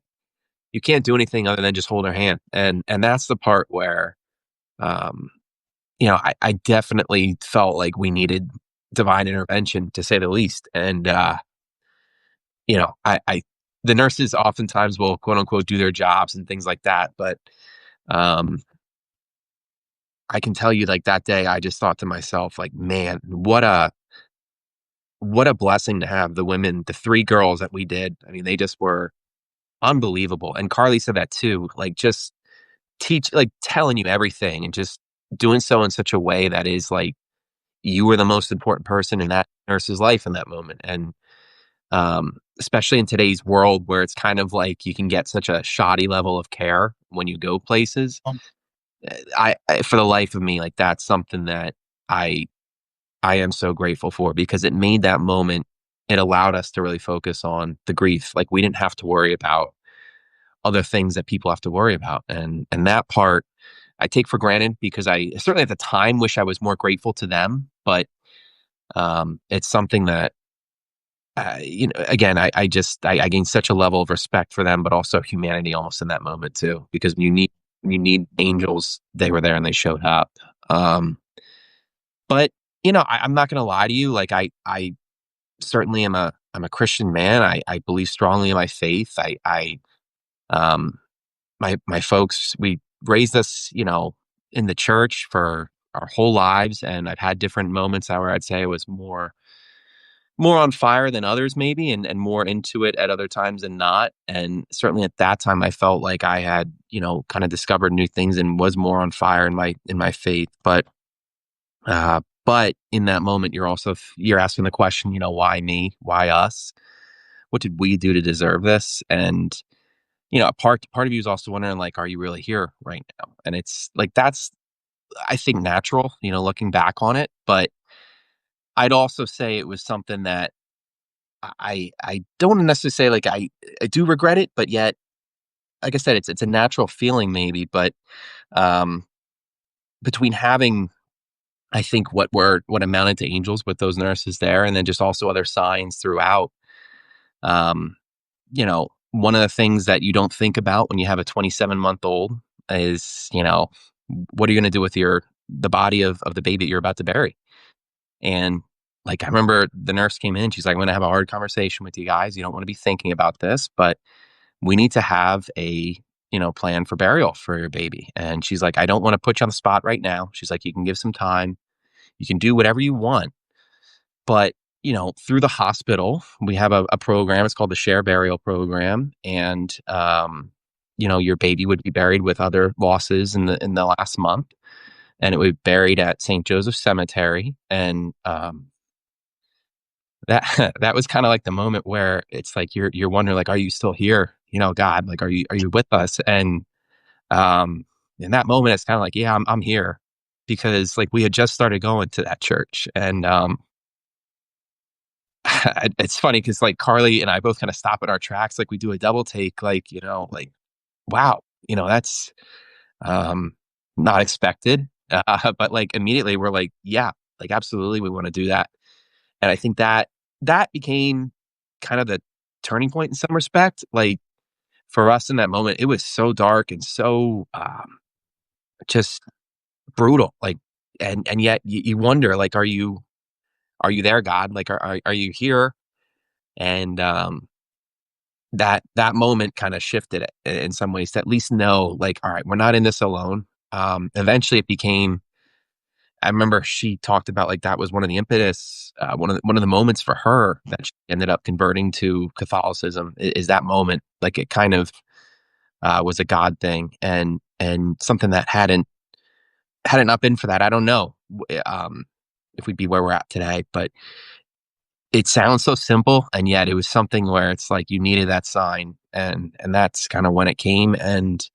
Speaker 2: do anything other than just hold her hand, and that's the part where, um, I definitely felt like we needed divine intervention, to say the least, and, I the nurses oftentimes will, quote, unquote, "do their jobs" and things like that, but, um, I can tell you, like, that day, I just thought to myself, like, "Man, what a blessing to have the women, the 3 girls that we did." I mean, they just were unbelievable, and Carly said that too, like, just telling you everything and just doing so in such a way that is like, you were the most important person in that nurse's life in that moment, and, especially in today's world where it's kind of like you can get such a shoddy level of care when you go places, I for the life of me, like, that's something that I I am so grateful for because it made that moment it allowed us to really focus on the grief, like, we didn't have to worry about other things that people have to worry about, and that part I take for granted because I certainly at the time wish I was more grateful to them, but, it's something that, again, I gained such a level of respect for them, but also humanity almost in that moment too, because you need angels, they were there and they showed up. Um, but, I'm not gonna lie to you, like, I certainly I'm a Christian man, I believe strongly in my faith, um my folks, we raised us, in the church for our whole lives, and I've had different moments where I'd say I was more on fire than others maybe, and more into it at other times than not, and certainly at that time, I felt like I had, kinda discovered new things and was more on fire in my faith, but in that moment, you're asking the question, "Why me? Why us? What did we do to deserve this?" And, a part of you is also wondering, like, "Are you really here right now?" And it's like, that's, I think, natural, looking back on it, but I'd also say it was something that I don't wanna necessarily say, like, I do regret it, but yet, like I said, it's a natural feeling maybe, but, um, between having, I think, what amounted to angels with those nurses there, and then just also other signs throughout, um, one of the things that you don't think about when you have a 27-month-old is, what are you gonna do with the body of the baby that you're about to bury? And, like, I remember the nurse came in, she's like, "I'm gonna have a hard conversation with you guys. You don't wanna be thinking about this, but we need to have a, plan for burial for your baby." And she's like, "I don't wanna put you on the spot right now." She's like, "You can give some time. You can do whatever you want." But, through the hospital, we have a program, it's called the Share Burial Program, and, your baby would be buried with other losses in the last month, and it would be buried at St. Joseph Cemetery, and, that that was kinda like the moment where it's like you're wondering, like, "Are you still here? God, like, are you with us?" And, Um, in that moment, it's kind of like, yeah, I'm here because like we had just started going to that church, and it's funny because like Carly and I both kind of stop at our tracks, like we do a double take, like like wow, that's um not expected, but like immediately we're like, yeah, like absolutely, we want to do that, and I think that became kind of the turning point in some respect, like for us in that moment, it was so dark and so just brutal, like, and yet you wonder, like, are you there, God? Like, are you here? And that moment kind of shifted it in some ways to at least know, like, all right, we're not in this alone. Eventually, it became. I remember she talked about like that was one of the impetus, one of the moments for her that she ended up converting to Catholicism. Is that moment like it kind of was a God thing and something that had it not been for that, I don't know if we'd be where we're at today. But it sounds so simple, and yet it was something where it's like you needed that sign, and that's kind of when it came. And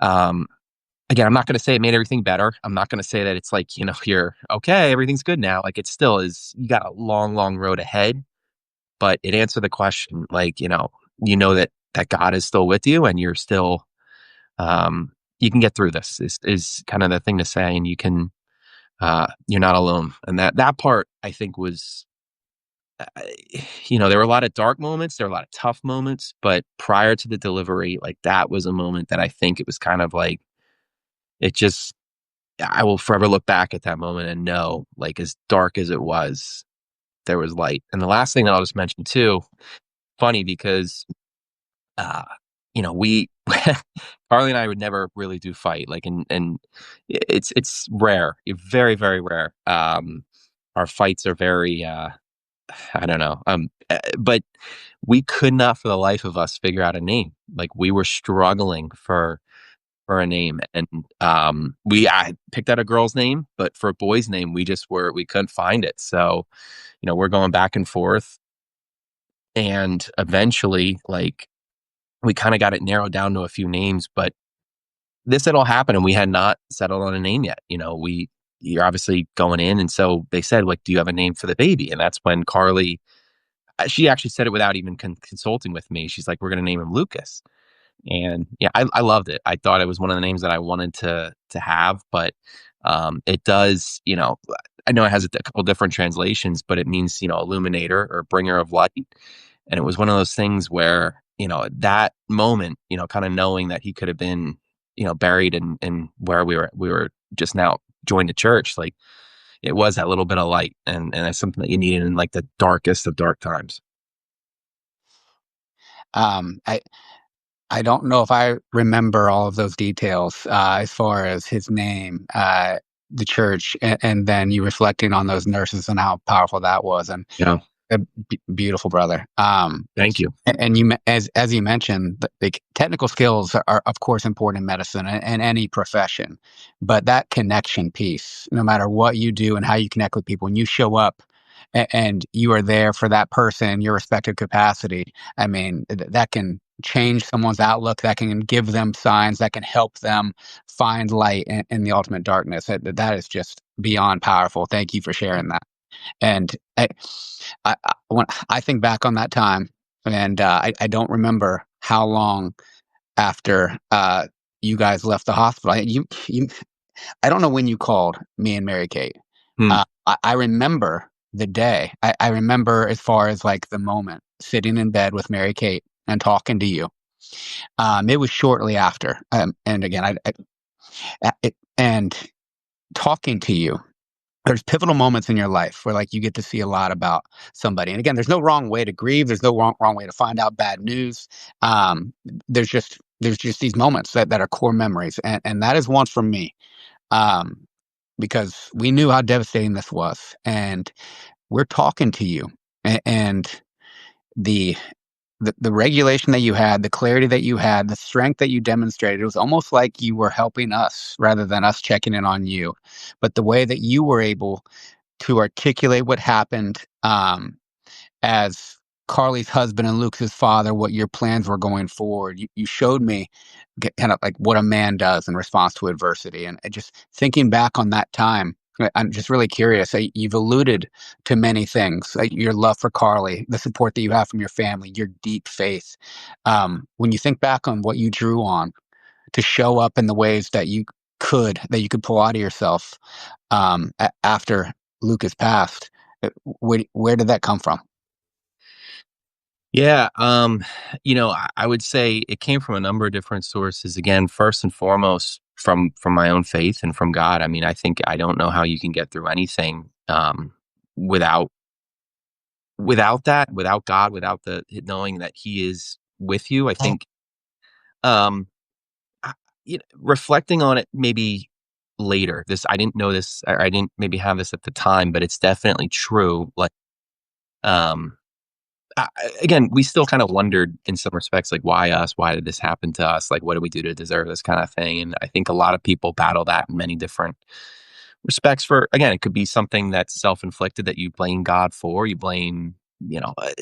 Speaker 2: um, again, I'm not going to say it made everything better. I'm not going to say that it's like you're okay, everything's good now. Like it still is. You got a long, long road ahead, but it answered the question. Like that God is still with you, and you're still you can get through this. Is kind of the thing to say, and you're not alone. And that part I think was, uh, there were a lot of dark moments, there were a lot of tough moments, but prior to the delivery, like that was a moment that I think it was kind of like it just. I will forever look back at that moment and know, like, as dark as it was, there was light. And the last thing that I'll just mention too, funny because uh, we Carly and I would never really do fight, like, and it's rare, very, very rare. Our fights are very, I don't know, but we could not for the life of us figure out a name. Like we were struggling for a name, and I picked out a girl's name, but for a boy's name, we couldn't find it. So we're going back and forth, and eventually, like we kind of got it narrowed down to a few names, but this had all happened and we had not settled on a name yet. You're obviously going in. And so they said, like, do you have a name for the baby? And that's when Carly, she actually said it without even consulting with me. She's like, we're going to name him Lucas. And yeah, I loved it. I thought it was one of the names that I wanted to have, but it does, I know it has a couple different translations, but it means, illuminator or bringer of light. And it was one of those things where, that moment, kind of knowing that he could have been, buried in where we were just now joined the church, like it was that little bit of light, and that's something that you needed in like the darkest of dark times.
Speaker 1: Um, I I don't know if I remember all of those details, as far as his name, the church, and then you reflecting on those nurses and how powerful that was, and
Speaker 2: Yeah.
Speaker 1: a beautiful brother.
Speaker 2: Thank you.
Speaker 1: And as you mentioned, the technical skills are of course important in medicine and any profession, but that connection piece, no matter what you do and how you connect with people, when you show up and you are there for that person in your respective capacity, I mean, that can change someone's outlook, that can give them signs, that can help them find light in the ultimate darkness. That is just beyond powerful. Thank you for sharing that. And when I think back on that time, and I don't remember how long after you guys left the hospital. I don't know when you called me and Mary Kate.
Speaker 2: Hmm.
Speaker 1: I remember the day. I remember as far as like the moment sitting in bed with Mary Kate and talking to you. It was shortly after, and again, and talking to you, there's pivotal moments in your life where like you get to see a lot about somebody. And again, there's no wrong way to grieve. There's no wrong way to find out bad news. There's just these moments that are core memories. And that is one for me. Um, because we knew how devastating this was. And we're talking to you. And the the regulation that you had, the clarity that you had, the strength that you demonstrated, it was almost like you were helping us rather than us checking in on you. But the way that you were able to articulate what happened, as Carly's husband and Luke's father, what your plans were going forward. You showed me kind of like what a man does in response to adversity. And just thinking back on that time, I'm just really curious. You've alluded to many things, your love for Carly, the support that you have from your family, your deep faith. When you think back on what you drew on to show up in the ways that you could pull out of yourself after Luke has passed, where did that come from?
Speaker 2: Yeah, I would say it came from a number of different sources. Again, first and foremost, from my own faith and from God. I mean, I think I don't know how you can get through anything without that, without God, without the knowing that He is with you. I think, um, I, reflecting on it maybe later. This I didn't know this, or I didn't maybe have this at the time, but it's definitely true. Like, um, I again, we still kind of wondered in some respects, like, why us? Why did this happen to us? Like, what did we do to deserve this kind of thing? And I think a lot of people battle that in many different respects. For again, it could be something that's self inflicted that you blame God for, you blame,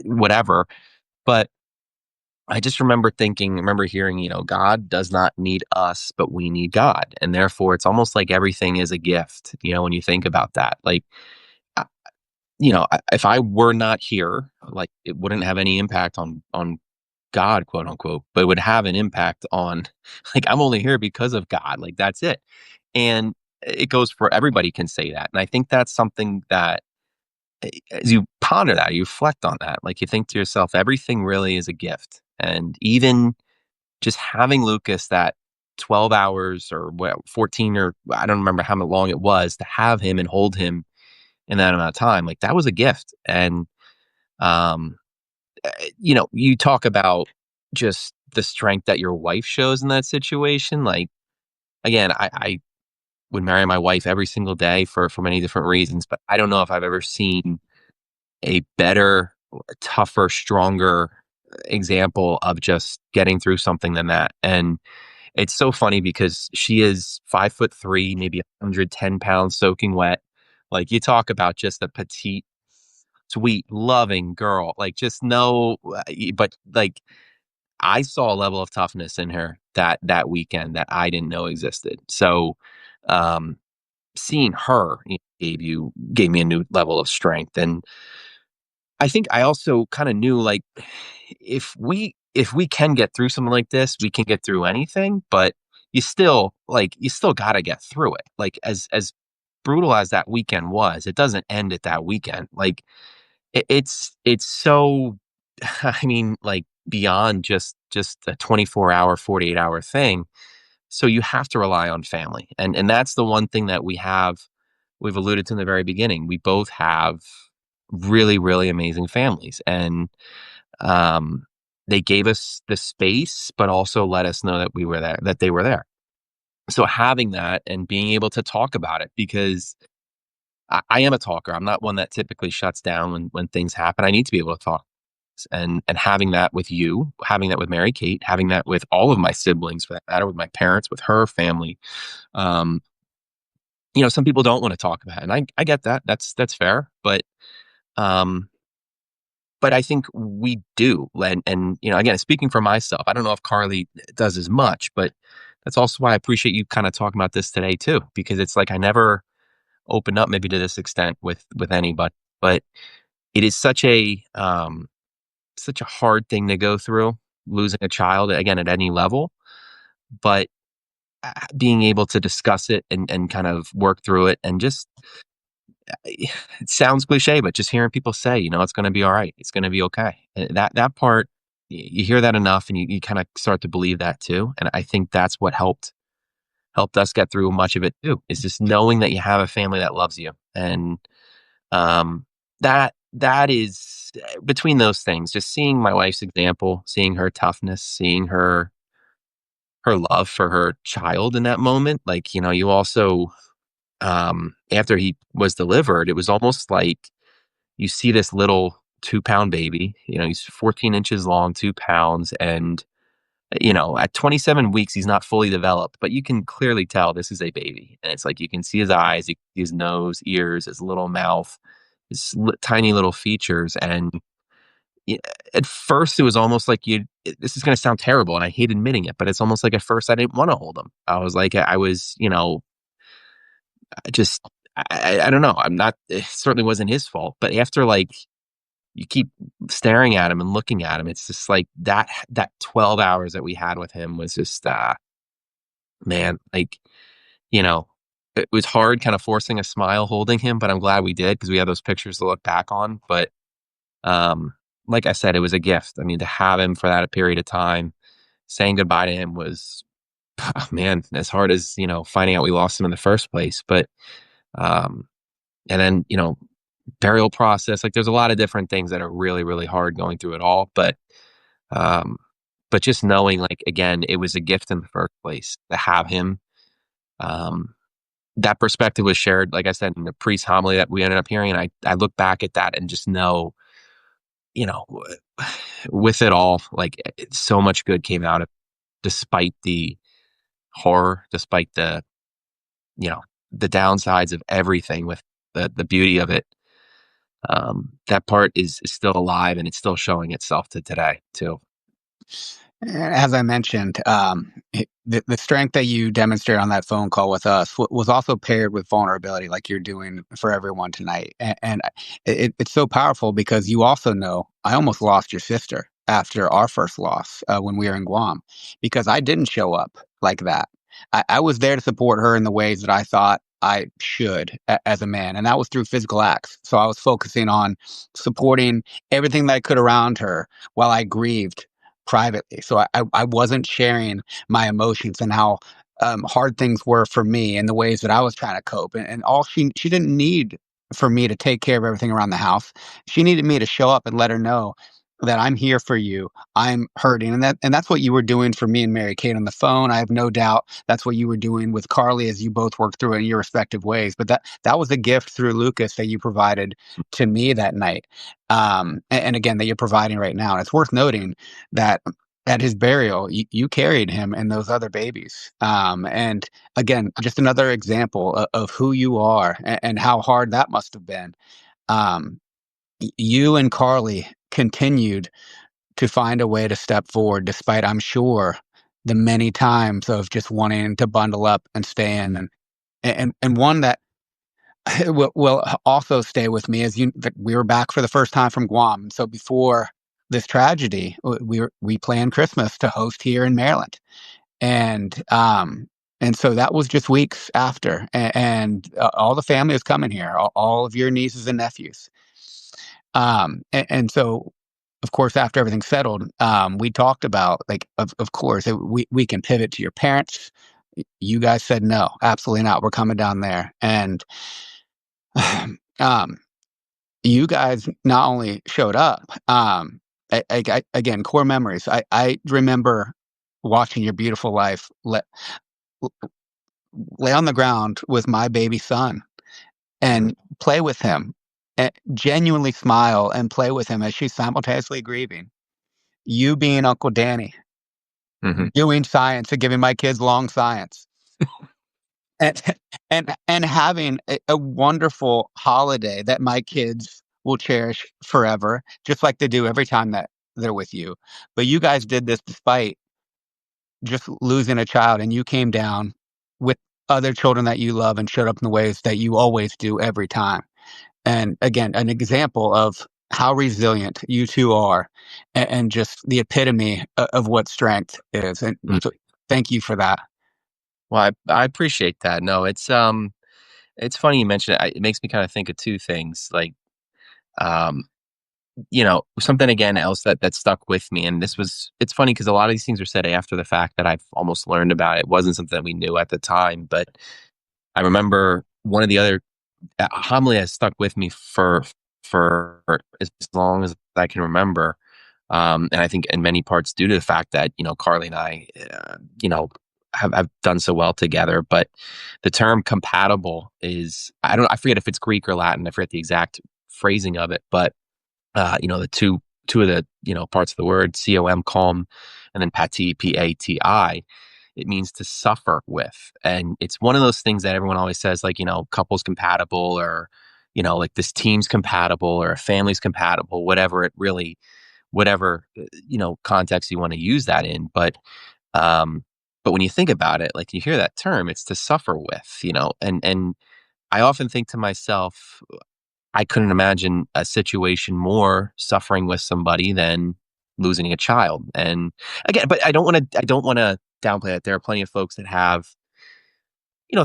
Speaker 2: whatever. But I just remember hearing, God does not need us, but we need God. And therefore, it's almost like everything is a gift, when you think about that. Like, if I were not here, like it wouldn't have any impact on God, quote unquote, but it would have an impact on like I'm only here because of God. Like that's it. And it goes for everybody can say that. And I think that's something that as you ponder that, you reflect on that, like you think to yourself, everything really is a gift. And even just having Lucas that 12 hours or 14 or I don't remember how long it was to have him and hold him in that amount of time, like that was a gift. And um, you talk about just the strength that your wife shows in that situation. Like again, I would marry my wife every single day for many different reasons, but I don't know if I've ever seen a better, tougher, stronger example of just getting through something than that. And it's so funny because she is 5'3", maybe 110 pounds soaking wet. Like you talk about just a petite, sweet, loving girl. Like just no, but like I saw a level of toughness in her that weekend that I didn't know existed. So, um, seeing her gave me a new level of strength. And I think I also kind of knew like if we can get through something like this, we can get through anything, but you still got to get through it. Like as brutal as that weekend was, it doesn't end at that weekend. Like it's so I mean, like beyond just a 24-hour, 48-hour thing. So you have to rely on family. And that's the one thing that we've alluded to in the very beginning. We both have really, really amazing families. And um they gave us the space, but also let us know that we were there, that they were there. So having that and being able to talk about it, because I am a talker. I'm not one that typically shuts down when things happen. I need to be able to talk. And having that with you, having that with Mary Kate, having that with all of my siblings, for that matter, with my parents, with her family. Um, some people don't want to talk about it, and I get that. That's fair, um, but I think we do. And again, speaking for myself, I don't know if Carly does as much, but that's also why I appreciate you kind of talking about this today too, because it's like I never opened up maybe to this extent with anybody, but it is such a hard thing to go through, losing a child again at any level, but being able to discuss it and kind of work through it and just it sounds cliche, but just hearing people say, it's going to be all right, it's going to be okay. That part, you hear that enough, and you kind of start to believe that too. And I think that's what helped us get through much of it too. Is just knowing that you have a family that loves you, and that is between those things, just seeing my wife's example, seeing her toughness, seeing her love for her child in that moment. Like, you also, after he was delivered, it was almost like you see this little 2-pound baby, he's 14 inches long, 2 pounds. And, at 27 weeks, he's not fully developed, but you can clearly tell this is a baby. And it's like, you can see his eyes, you can see his nose, ears, his little mouth, his tiny little features. And Yeah, at first, it was almost like this is gonna sound terrible, and I hate admitting it, but it's almost like at first I didn't wanna hold him. I was like, I was, I just I don't know. I'm not it certainly wasn't his fault, but after, like, you keep staring at him and looking at him, it's just like that 12 hours that we had with him was just, man, like, you know, it was hard kinda forcing a smile holding him, but I'm glad we did because we had those pictures to look back on, but, um, like I said, it was a gift. I mean, to have him for that period of time, saying goodbye to him was, man, as hard as, finding out we lost him in the first place, but, um and then, burial process, like, there's a lot of different things that are really, really hard going through it all, um but just knowing, like, again, it was a gift in the first place to have him, um, that perspective was shared, like I said, in the priest homily that we ended up hearing, and I look back at that and just know, you know, with it all, like, so much good came out of despite the horror, despite you know, the downsides of everything with the beauty of it. That part is still alive and it's still showing itself to today too.
Speaker 1: As I mentioned, the strength that you demonstrated on that phone call with us was also paired with vulnerability, like you're doing for everyone tonight. It's so powerful because you also know I almost lost your sister after our first loss when we were in Guam because I didn't show up like that. I was there to support her in the ways that I thought I should as a man, and that was through physical acts. So I was focusing on supporting everything that I could around her while I grieved privately. So I wasn't sharing my emotions and how hard things were for me and the ways that I was trying to cope. And all she didn't need for me to take care of everything around the house. She needed me to show up and let her know that I'm here for you. I'm hurting. And that's what you were doing for me and Mary Kate on the phone. I have no doubt that's what you were doing with Carly as you both worked through it in your respective ways. But that was a gift through Lucas that you provided to me that night. And again, that you're providing right now. And it's worth noting that at his burial, you carried him and those other babies. And again, just another example of who you are and how hard that must have been. Um, you and Carly continued to find a way to step forward, despite, I'm sure, the many times of just wanting to bundle up and stay in. And one that will also stay with me is that we were back for the first time from Guam. So before this tragedy, we planned Christmas to host here in Maryland, and so that was just weeks after, and all the family is coming here, all of your nieces and nephews, and so. Of course, after everything settled, we talked about like, of course, we can pivot to your parents. You guys said no, absolutely not. We're coming down there, and um, you guys not only showed up, again, core memories. I remember watching your beautiful life lay on the ground with my baby son and play with him, and genuinely smile and play with him as she's simultaneously grieving. You being Uncle Danny,
Speaker 2: Mhm.
Speaker 1: doing science and giving my kids long science. And and having a wonderful holiday that my kids will cherish forever, just like they do every time that they're with you. But you guys did this despite just losing a child, and you came down with other children that you love and showed up in the ways that you always do every time. And again, an example of how resilient you 2 are, and just the epitome of what strength is, and
Speaker 2: Mm.
Speaker 1: so thank you for that.
Speaker 2: Well, I appreciate that. No, it's funny you mentioned it. It makes me kind of think of two things. Like, um, something again else that stuck with me. And it's funny because a lot of these things are said after the fact that I've almost learned about. It wasn't something that we knew at the time, but I remember one of the other homily has stuck with me for as long as I can remember. And I think in many parts due to the fact that, Carly and I, have done so well together. But the term compatible I forget if it's Greek or Latin. I forget the exact phrasing of it, but, the two of the, parts of the word, calm, and then pati, it means to suffer with. And it's one of those things that everyone always says, like, couples compatible or, like this team's compatible or a family's compatible, whatever it really whatever, context you want to use that in. Um, but when you think about it, like you hear that term, it's to suffer with, and I often think to myself, I couldn't imagine a situation more suffering with somebody than losing a child. And again, but I don't want to downplay that. There are plenty of folks that have,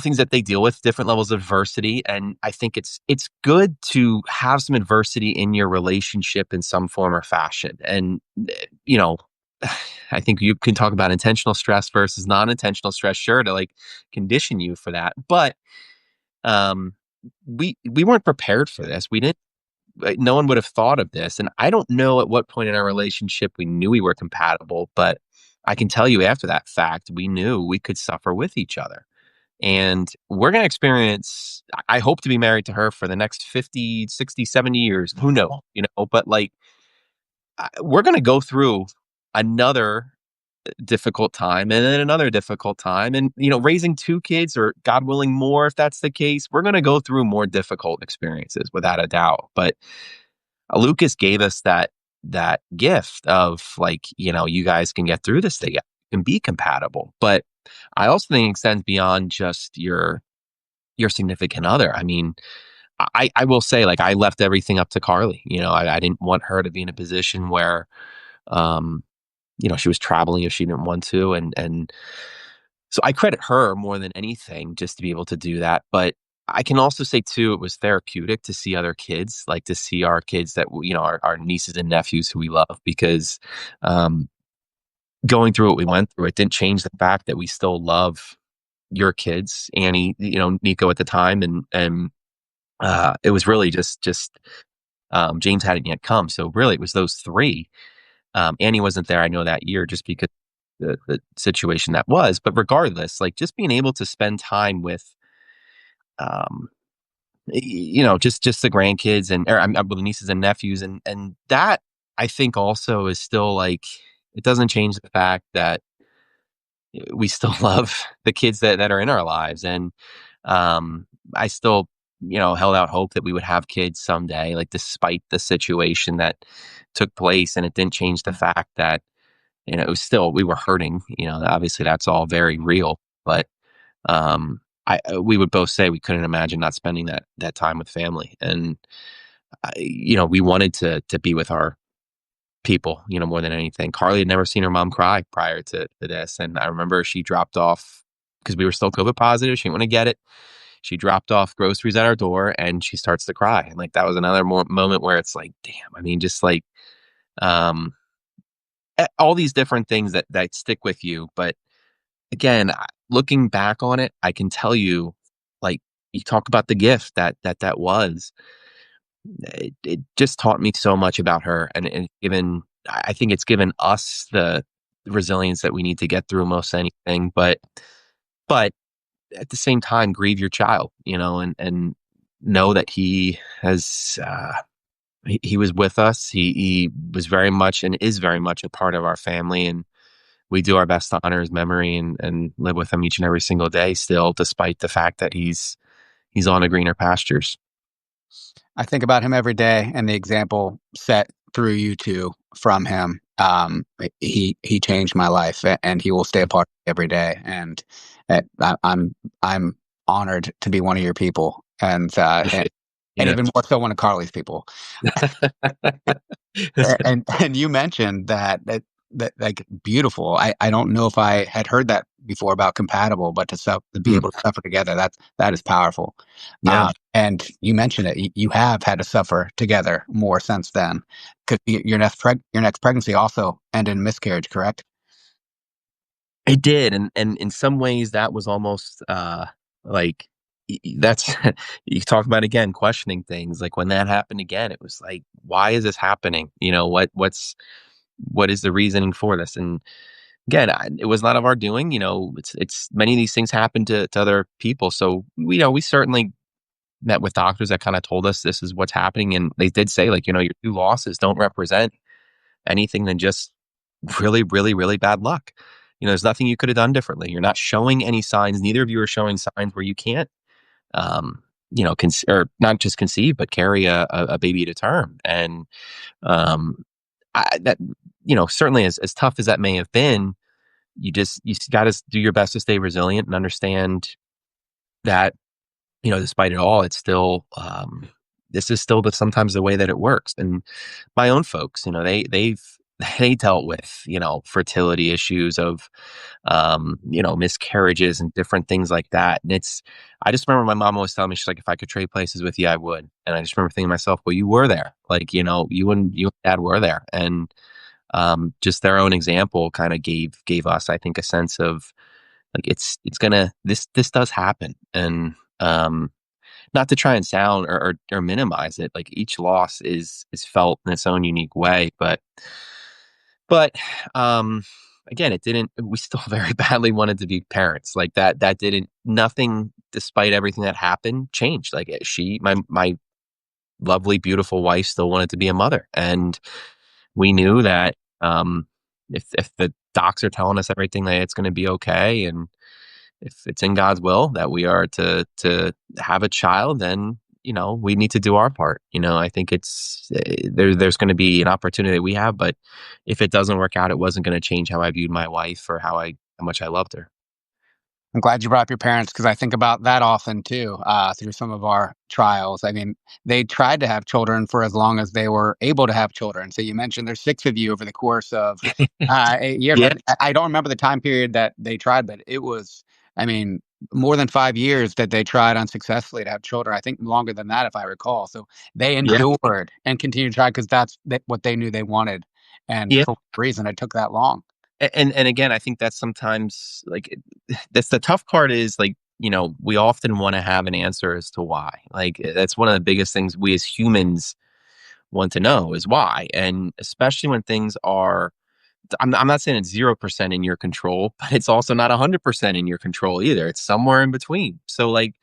Speaker 2: things that they deal with, different levels of adversity. And I think it's good to have some adversity in your relationship in some form or fashion. And you know, I think you can talk about intentional stress versus non-intentional stress, sure, to like condition you for that. But um we weren't prepared for this. We didn't No one would have thought of this. And I don't know at what point in our relationship we knew we were compatible, but I can tell you after that fact, we knew we could suffer with each other. And we're going to experience, I hope to be married to her for the next 50, 60, 70 years. Who knows, but like, we're going to go through another difficult time and then another difficult time. And, raising two kids, or God willing, more, if that's the case, we're going to go through more difficult experiences without a doubt. But Lucas gave us that gift of like, you guys can get through this together, you can be compatible. But I also think it extends beyond just your significant other. I mean, I will say, like, I left everything up to Carly. I didn't want her to be in a position where um, she was traveling if she didn't want to. And so I credit her more than anything just to be able to do that. But I can also say too, it was therapeutic to see other kids, like to see our kids that, our nieces and nephews who we love, because um, going through what we went through, it didn't change the fact that we still love your kids, Annie, Nico at the time. And it was really just James hadn't yet come. So really it was those three. Annie wasn't there, I know, that year, just because the situation that was. But regardless, like just being able to spend time with, um, just the grandkids and or I'm with the nieces and nephews, and that I think also is still like, it doesn't change the fact that we still love the kids that are in our lives. And I still, held out hope that we would have kids someday, like despite the situation that took place. And it didn't change the fact that, it was still, we were hurting, obviously that's all very real. But we would both say we couldn't imagine not spending that time with family. And we wanted to be with our people, more than anything. Carly had never seen her mom cry prior to this. And I remember she dropped off, because we were still COVID positive. She didn't want to get it. She dropped off groceries at our door and she starts to cry. And like, that was another moment where it's like, damn, I mean, just like, um, all these different things that stick with you. But again, looking back on it, I can tell you, like, you talk about the gift that was. It just taught me so much about her, and given, I think it's given us the resilience that we need to get through most anything. But at the same time, grieve your child, and know that he has. He was with us. He was very much and is very much a part of our family, and we do our best to honor his memory and live with him each and every single day still, despite the fact that he's on a greener pastures.
Speaker 1: I think about him every day and the example set through you two from him. He changed my life, and he will stay a part of me every day. And I'm honored to be one of your people, and
Speaker 2: Yeah.
Speaker 1: even more so one of Carly's people. And you mentioned that like beautiful. I don't know if I had heard that before about compatible, but to be
Speaker 2: Hmm.
Speaker 1: able to suffer together, that is powerful.
Speaker 2: Yeah.
Speaker 1: And you mentioned it. You have had to suffer together more since then, because your next pregnancy also ended in miscarriage, correct?
Speaker 2: It did, and in some ways that was almost, like, that's you talk about, again, questioning things, like, when that happened again, it was like, "Why is this happening?" What is the reasoning for this? And again, it was not of our doing. It's many of these things happen to other people. So we certainly met with doctors that kind of told us this is what's happening, and they did say, like, your two losses don't represent anything than just really, really, really bad luck. There's nothing you could have done differently. You're not showing any signs. Neither of you are showing signs where you can't, or not just conceive, but carry a baby to term. And um, that certainly as tough as that may have been, you got to do your best to stay resilient and understand that despite it all, it's still this is still sometimes the way that it works. And my own folks, they dealt with fertility issues of miscarriages and different things like that. And I just remember my mom always telling me, she's like, if I could trade places with you, I would. And I just remember thinking to myself, well, you were there, like you and dad were there, and just their own example kind of gave us, I think, a sense of like it's gonna this does happen. And not to try and sound or minimize it, like each loss is felt in its own unique way, but um again, it didn't we still very badly wanted to be parents. Like that didn't nothing, despite everything that happened, changed. Like my lovely beautiful wife still wanted to be a mother, and we knew that if the docs are telling us everything, that it's going to be okay, and if it's in God's will that we are to have a child, then we need to do our part. I think it's there's going to be an opportunity that we have, but if it doesn't work out, it wasn't going to change how I viewed my wife or how much I loved her.
Speaker 1: I'm glad you brought up your parents because I think about that often too, through some of our trials. I mean, they tried to have children for as long as they were able to have children. So you mentioned there's six of you over the course of 8 years.
Speaker 2: Yeah,
Speaker 1: I don't remember the time period that they tried, but it was, I mean, more than 5 years that they tried unsuccessfully to have children. I think longer than that, if I recall. So they
Speaker 2: yeah,
Speaker 1: endured and continued to try because what they knew they wanted. And
Speaker 2: yeah.
Speaker 1: for what reason it took that long.
Speaker 2: And again, I think that's sometimes like that's the tough part is like, we often want to have an answer as to why. Like that's one of the biggest things we as humans want to know is why. And especially when things are, I'm not saying it's 0% in your control, but it's also not 100% in your control either. It's somewhere in between. So like,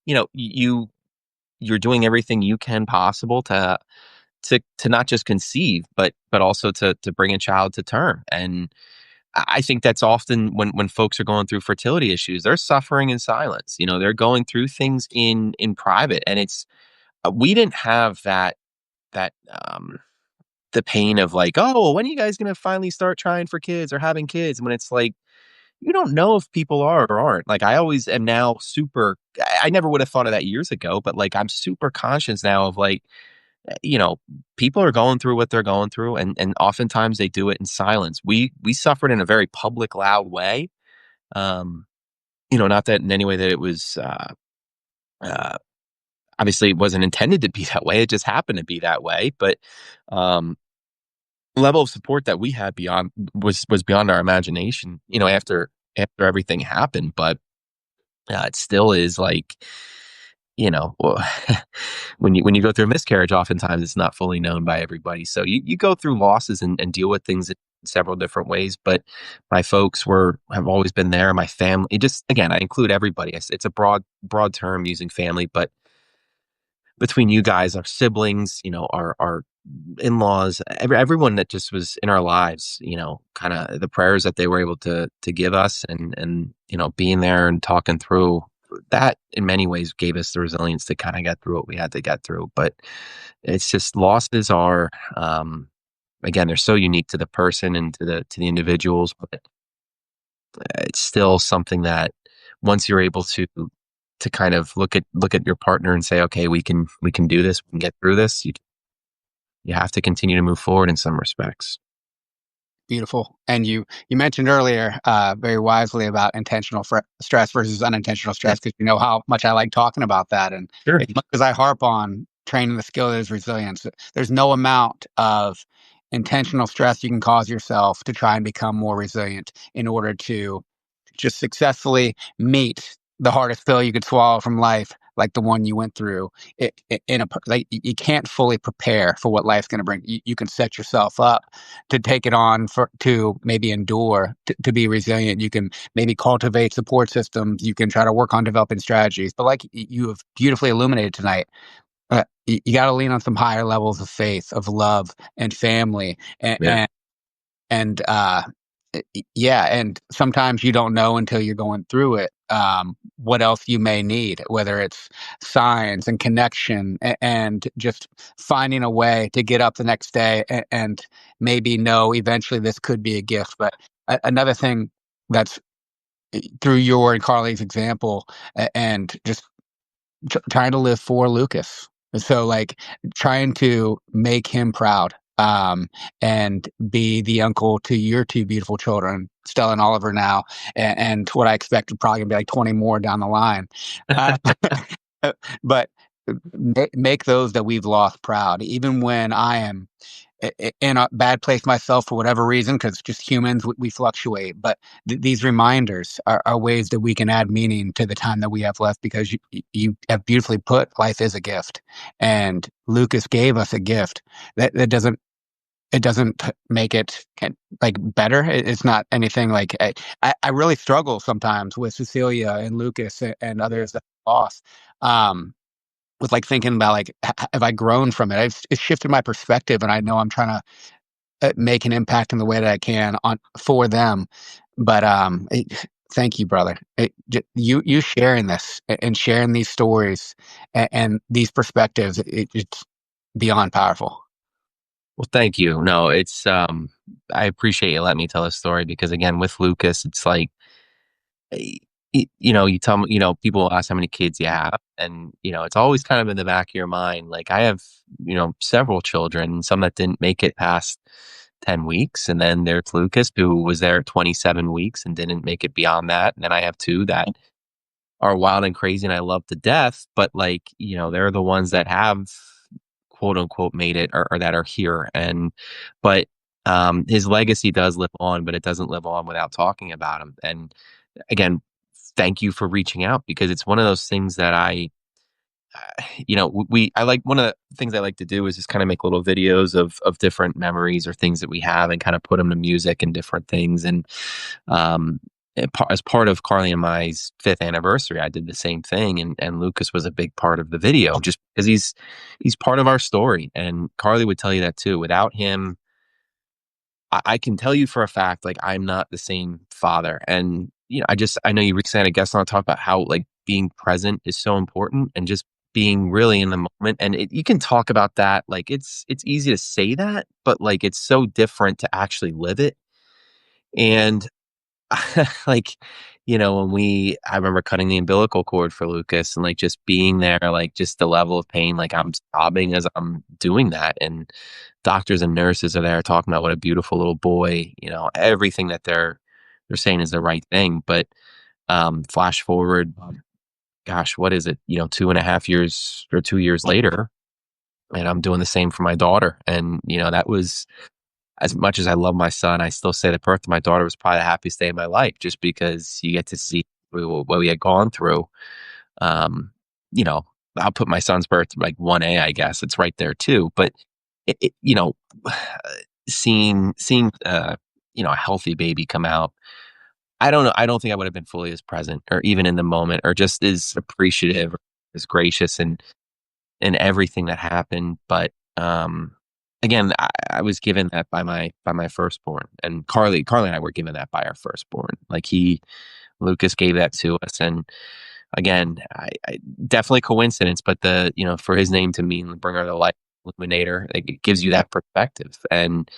Speaker 2: you're doing everything you can possible to not just conceive, but also to bring a child to term. And I think that's often when folks are going through fertility issues, they're suffering in silence. They're going through things in private, and it's we didn't have that the pain of like, oh, well, when are you guys gonna finally start trying for kids or having kids? When it's like you don't know if people are or aren't. Like I always am now super. I never would have thought of that years ago, but like I'm super conscious now of like you know, people are going through what they're going through, and oftentimes they do it in silence. We suffered in a very public, loud way. Um, not that in any way that it was uh, obviously it wasn't intended to be that way. It just happened to be that way. But um, level of support that we had beyond was beyond our imagination. After everything happened, but it still is like well, when you go through a miscarriage, oftentimes it's not fully known by everybody. So you go through losses and deal with things in several different ways. But my folks have always been there. My family, it just again, I include everybody. It's a broad term using family, but between you guys, our siblings, our in-laws, everyone that just was in our lives, kind of the prayers that they were able to give us, and being there and talking through that in many ways gave us the resilience to kind of get through what we had to get through. But it's just losses are again, they're so unique to the person and to the individuals, but it's still something that once you're able to kind of look at your partner and say, okay, we can do this, we can get through this. You have to continue to move forward in some respects.
Speaker 1: Beautiful. And you mentioned earlier, very wisely about intentional stress versus unintentional
Speaker 2: Yeah,
Speaker 1: stress, because you know how much I like talking about that. And
Speaker 2: sure.
Speaker 1: as much as I harp on training the skill that is resilience, there's no amount of intentional stress you can cause yourself to try and become more resilient in order to just successfully meet the hardest pill you could swallow from life, like the one you went through. Like you can't fully prepare for what life's going to bring. You can set yourself up to take it on to maybe endure, to be resilient. You can maybe cultivate support systems. You can try to work on developing strategies. But like you have beautifully illuminated tonight, you got to lean on some higher levels of faith, of love, and family,
Speaker 2: Yeah.
Speaker 1: and Yeah, and sometimes you don't know until you're going through it, what else you may need, whether it's signs and connection and just finding a way to get up the next day and maybe know eventually this could be a gift. But another thing that's through your and Carly's example and just trying to live for Lucas. So like trying to make him proud, and be the uncle to your two beautiful children, Stella and Oliver now, and what I expect are probably gonna be like 20 more down the line. Uh, but make those that we've lost proud, even when I am in a bad place myself for whatever reason, because just humans, we fluctuate. But these reminders are ways that we can add meaning to the time that we have left, because you have beautifully put life is a gift. And Lucas gave us a gift that doesn't. It doesn't make it like better. It's not anything like I really struggle sometimes with Cecilia and Lucas and others that I lost. Um, with like thinking about like have I grown from it? It's shifted my perspective, and I know I'm trying to make an impact in the way that I can on for them. But thank you, brother. You sharing this and sharing these stories and these perspectives. It's beyond powerful.
Speaker 2: Well, thank you. No, it's I appreciate you letting me tell this story because again, with Lucas, it's like eh, you tell me, people ask how many kids you have, and it's always kind of in the back of your mind. Like I have, several children, some that didn't make it past 10 weeks, and then there's Lucas who was there at 27 weeks and didn't make it beyond that. And then I have two that are wild and crazy and I love to death, but like, they're the ones that have quote unquote made it or that are here. And but his legacy does live on, but it doesn't live on without talking about him. And again, thank you for reaching out because it's one of those things that I like one of the things I like to do is just kind of make little videos of different memories or things that we have and kind of put them to music and different things. And um, as part of Carly and my's 5th anniversary, I did the same thing, and Lucas was a big part of the video just because he's part of our story. And Carly would tell you that too. Without him, I can tell you for a fact, like I'm not the same father. And I know you recently had a guest on to talk about how like being present is so important and just being really in the moment. And you can talk about that, like it's easy to say that, but like it's so different to actually live it. And like, I remember cutting the umbilical cord for Lucas and like just being there, like just the level of pain, like I'm sobbing as I'm doing that. And doctors and nurses are there talking about what a beautiful little boy, everything that they're saying is the right thing. But flash forward, gosh, what is it? 2.5 years or 2 years later, and I'm doing the same for my daughter. And, that was as much as I love my son, I still say the birth of my daughter was probably the happiest day of my life just because you get to see what we had gone through. Um, you know, I'll put my son's birth like 1A, I guess. It's right there too. But it seeing a healthy baby come out, I don't know. I don't think I would have been fully as present or even in the moment or just as appreciative or as gracious and everything that happened. But again, I was given that by my firstborn, and Carly and I were given that by our firstborn. Like Lucas gave that to us, and again, I definitely coincidence, but for his name to mean bringer of the light, illuminator, like, it gives you that perspective. And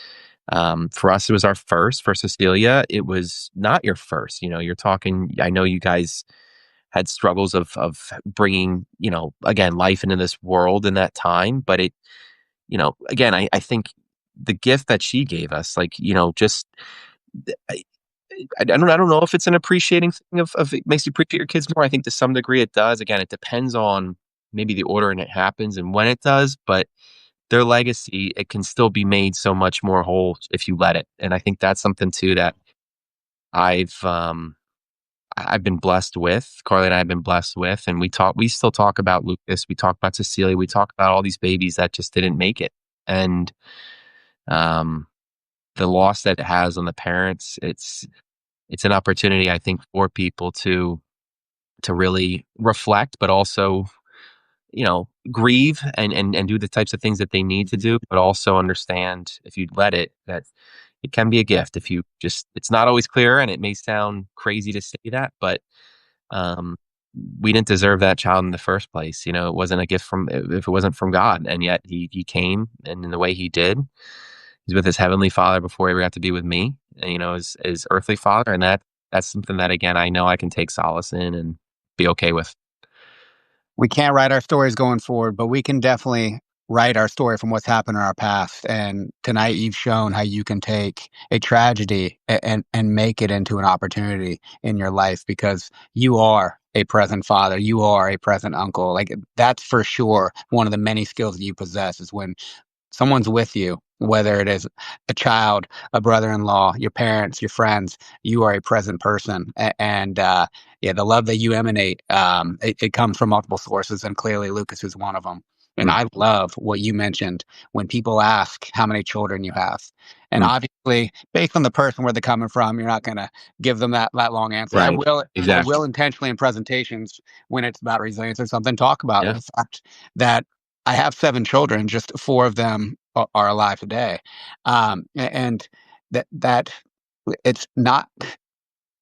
Speaker 2: for us, it was our first. For Cecilia, it was not your first. You're talking. I know you guys had struggles of bringing again life into this world in that time, but it again, I think the gift that she gave us, like, just I, I don't know if it's an appreciating thing of it makes you appreciate your kids more. I think to some degree it does. Again, it depends on maybe the order and it happens and when it does, but their legacy, it can still be made so much more whole if you let it. And I think that's something too that I've um I've been blessed with. Carly and I have been blessed with, and we still talk about Lucas. We talk about Cecilia. We talk about all these babies that just didn't make it. And um, the loss that it has on the parents, it's an opportunity, I think, for people to really reflect, but also, grieve and do the types of things that they need to do, but also understand if you let it that it can be a gift if you just, it's not always clear, and it may sound crazy to say that, but um, we didn't deserve that child in the first place. You know, it wasn't a gift from, if it wasn't from God, and yet he came, and in the way he did, he's with his heavenly father before he ever got to be with me, and, you know, his earthly father. And that's something that, again, I know I can take solace in and be okay with.
Speaker 1: We can't write our stories going forward, but we can definitely write our story from what's happened in our past. And tonight you've shown how you can take a tragedy and make it into an opportunity in your life because you are a present father, you are a present uncle. Like that's for sure one of the many skills that you possess is when someone's with you, whether it is a child, a brother-in-law, your parents, your friends, you are a present person. And yeah, the love that you emanate, it comes from multiple sources, and clearly Lucas is one of them. And
Speaker 2: Mm,
Speaker 1: I love what you mentioned when people ask how many children you have. And
Speaker 2: mm,
Speaker 1: obviously, based on the person where they're coming from, you're not going to give them that long answer.
Speaker 2: right.
Speaker 1: I
Speaker 2: Exactly.
Speaker 1: will intentionally in presentations when it's about resilience or something talk about
Speaker 2: Yeah.
Speaker 1: the fact that I have 7 children, just 4 of them are alive today. And that it's not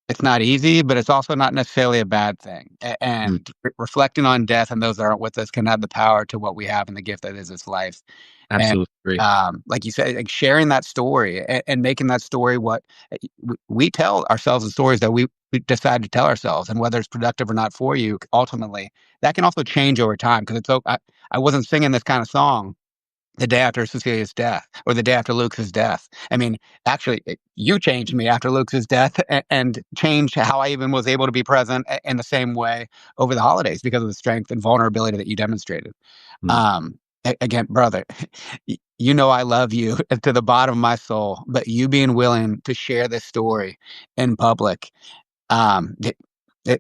Speaker 1: it's not easy, but it's also not necessarily a bad thing.
Speaker 2: Mm,
Speaker 1: And reflecting on death and those that aren't with us can add the power to what we have and the gift that is this life. And
Speaker 2: absolutely agree.
Speaker 1: like you said, like sharing that story and making that story what we tell ourselves the stories that we decide to tell ourselves, and whether it's productive or not for you, ultimately that can also change over time because I wasn't singing this kind of song the day after Cecilia's death or the day after Luke's death. I mean, actually, you changed me after Luke's death and changed how I even was able to be present in the same way over the holidays because of the strength and vulnerability that you demonstrated.
Speaker 2: Mm,
Speaker 1: Again, brother, you know I love you to the bottom of my soul, but you being willing to share this story in public, it,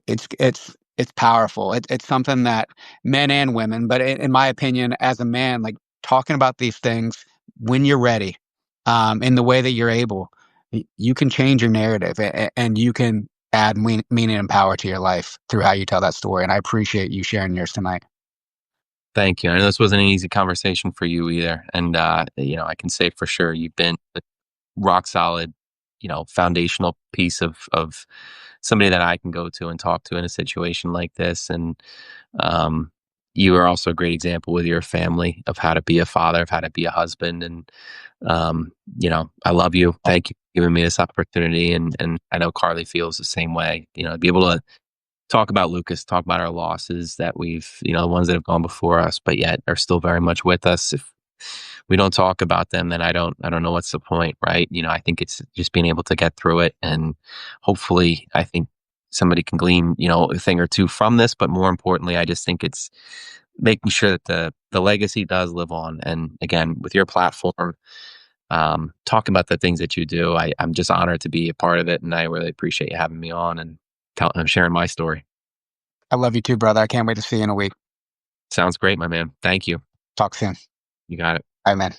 Speaker 1: it's powerful. It's something that men and women, but in my opinion, as a man, like talking about these things when you're ready, in the way that you're able, you can change your narrative and you can add meaning and power to your life through how you tell that story. And I appreciate you sharing yours tonight.
Speaker 2: thank you. I know this wasn't an easy conversation for you either, and you know, I can say for sure you've been a rock solid, you know, foundational piece of somebody that I can go to and talk to in a situation like this. And um, you are also a great example with your family of how to be a father, of how to be a husband. And you know, I love you. Thank you for giving me this opportunity. And I know Carly feels the same way. You know, to be able to talk about Lucas, talk about our losses that we've, you know, the ones that have gone before us, but yet are still very much with us. If we don't talk about them, then I don't know what's the point, right? You know, I think it's just being able to get through it, and hopefully, I think somebody can glean, you know, a thing or two from this. But more importantly, I just think it's making sure that the legacy does live on. And again, with your platform, talking about the things that you do, I'm just honored to be a part of it, and I really appreciate you having me on and sharing my story.
Speaker 1: I love you too, brother. I can't wait to see you in a week.
Speaker 2: Sounds great, my man. Thank you.
Speaker 1: Talk soon.
Speaker 2: You got it.
Speaker 1: Bye, man.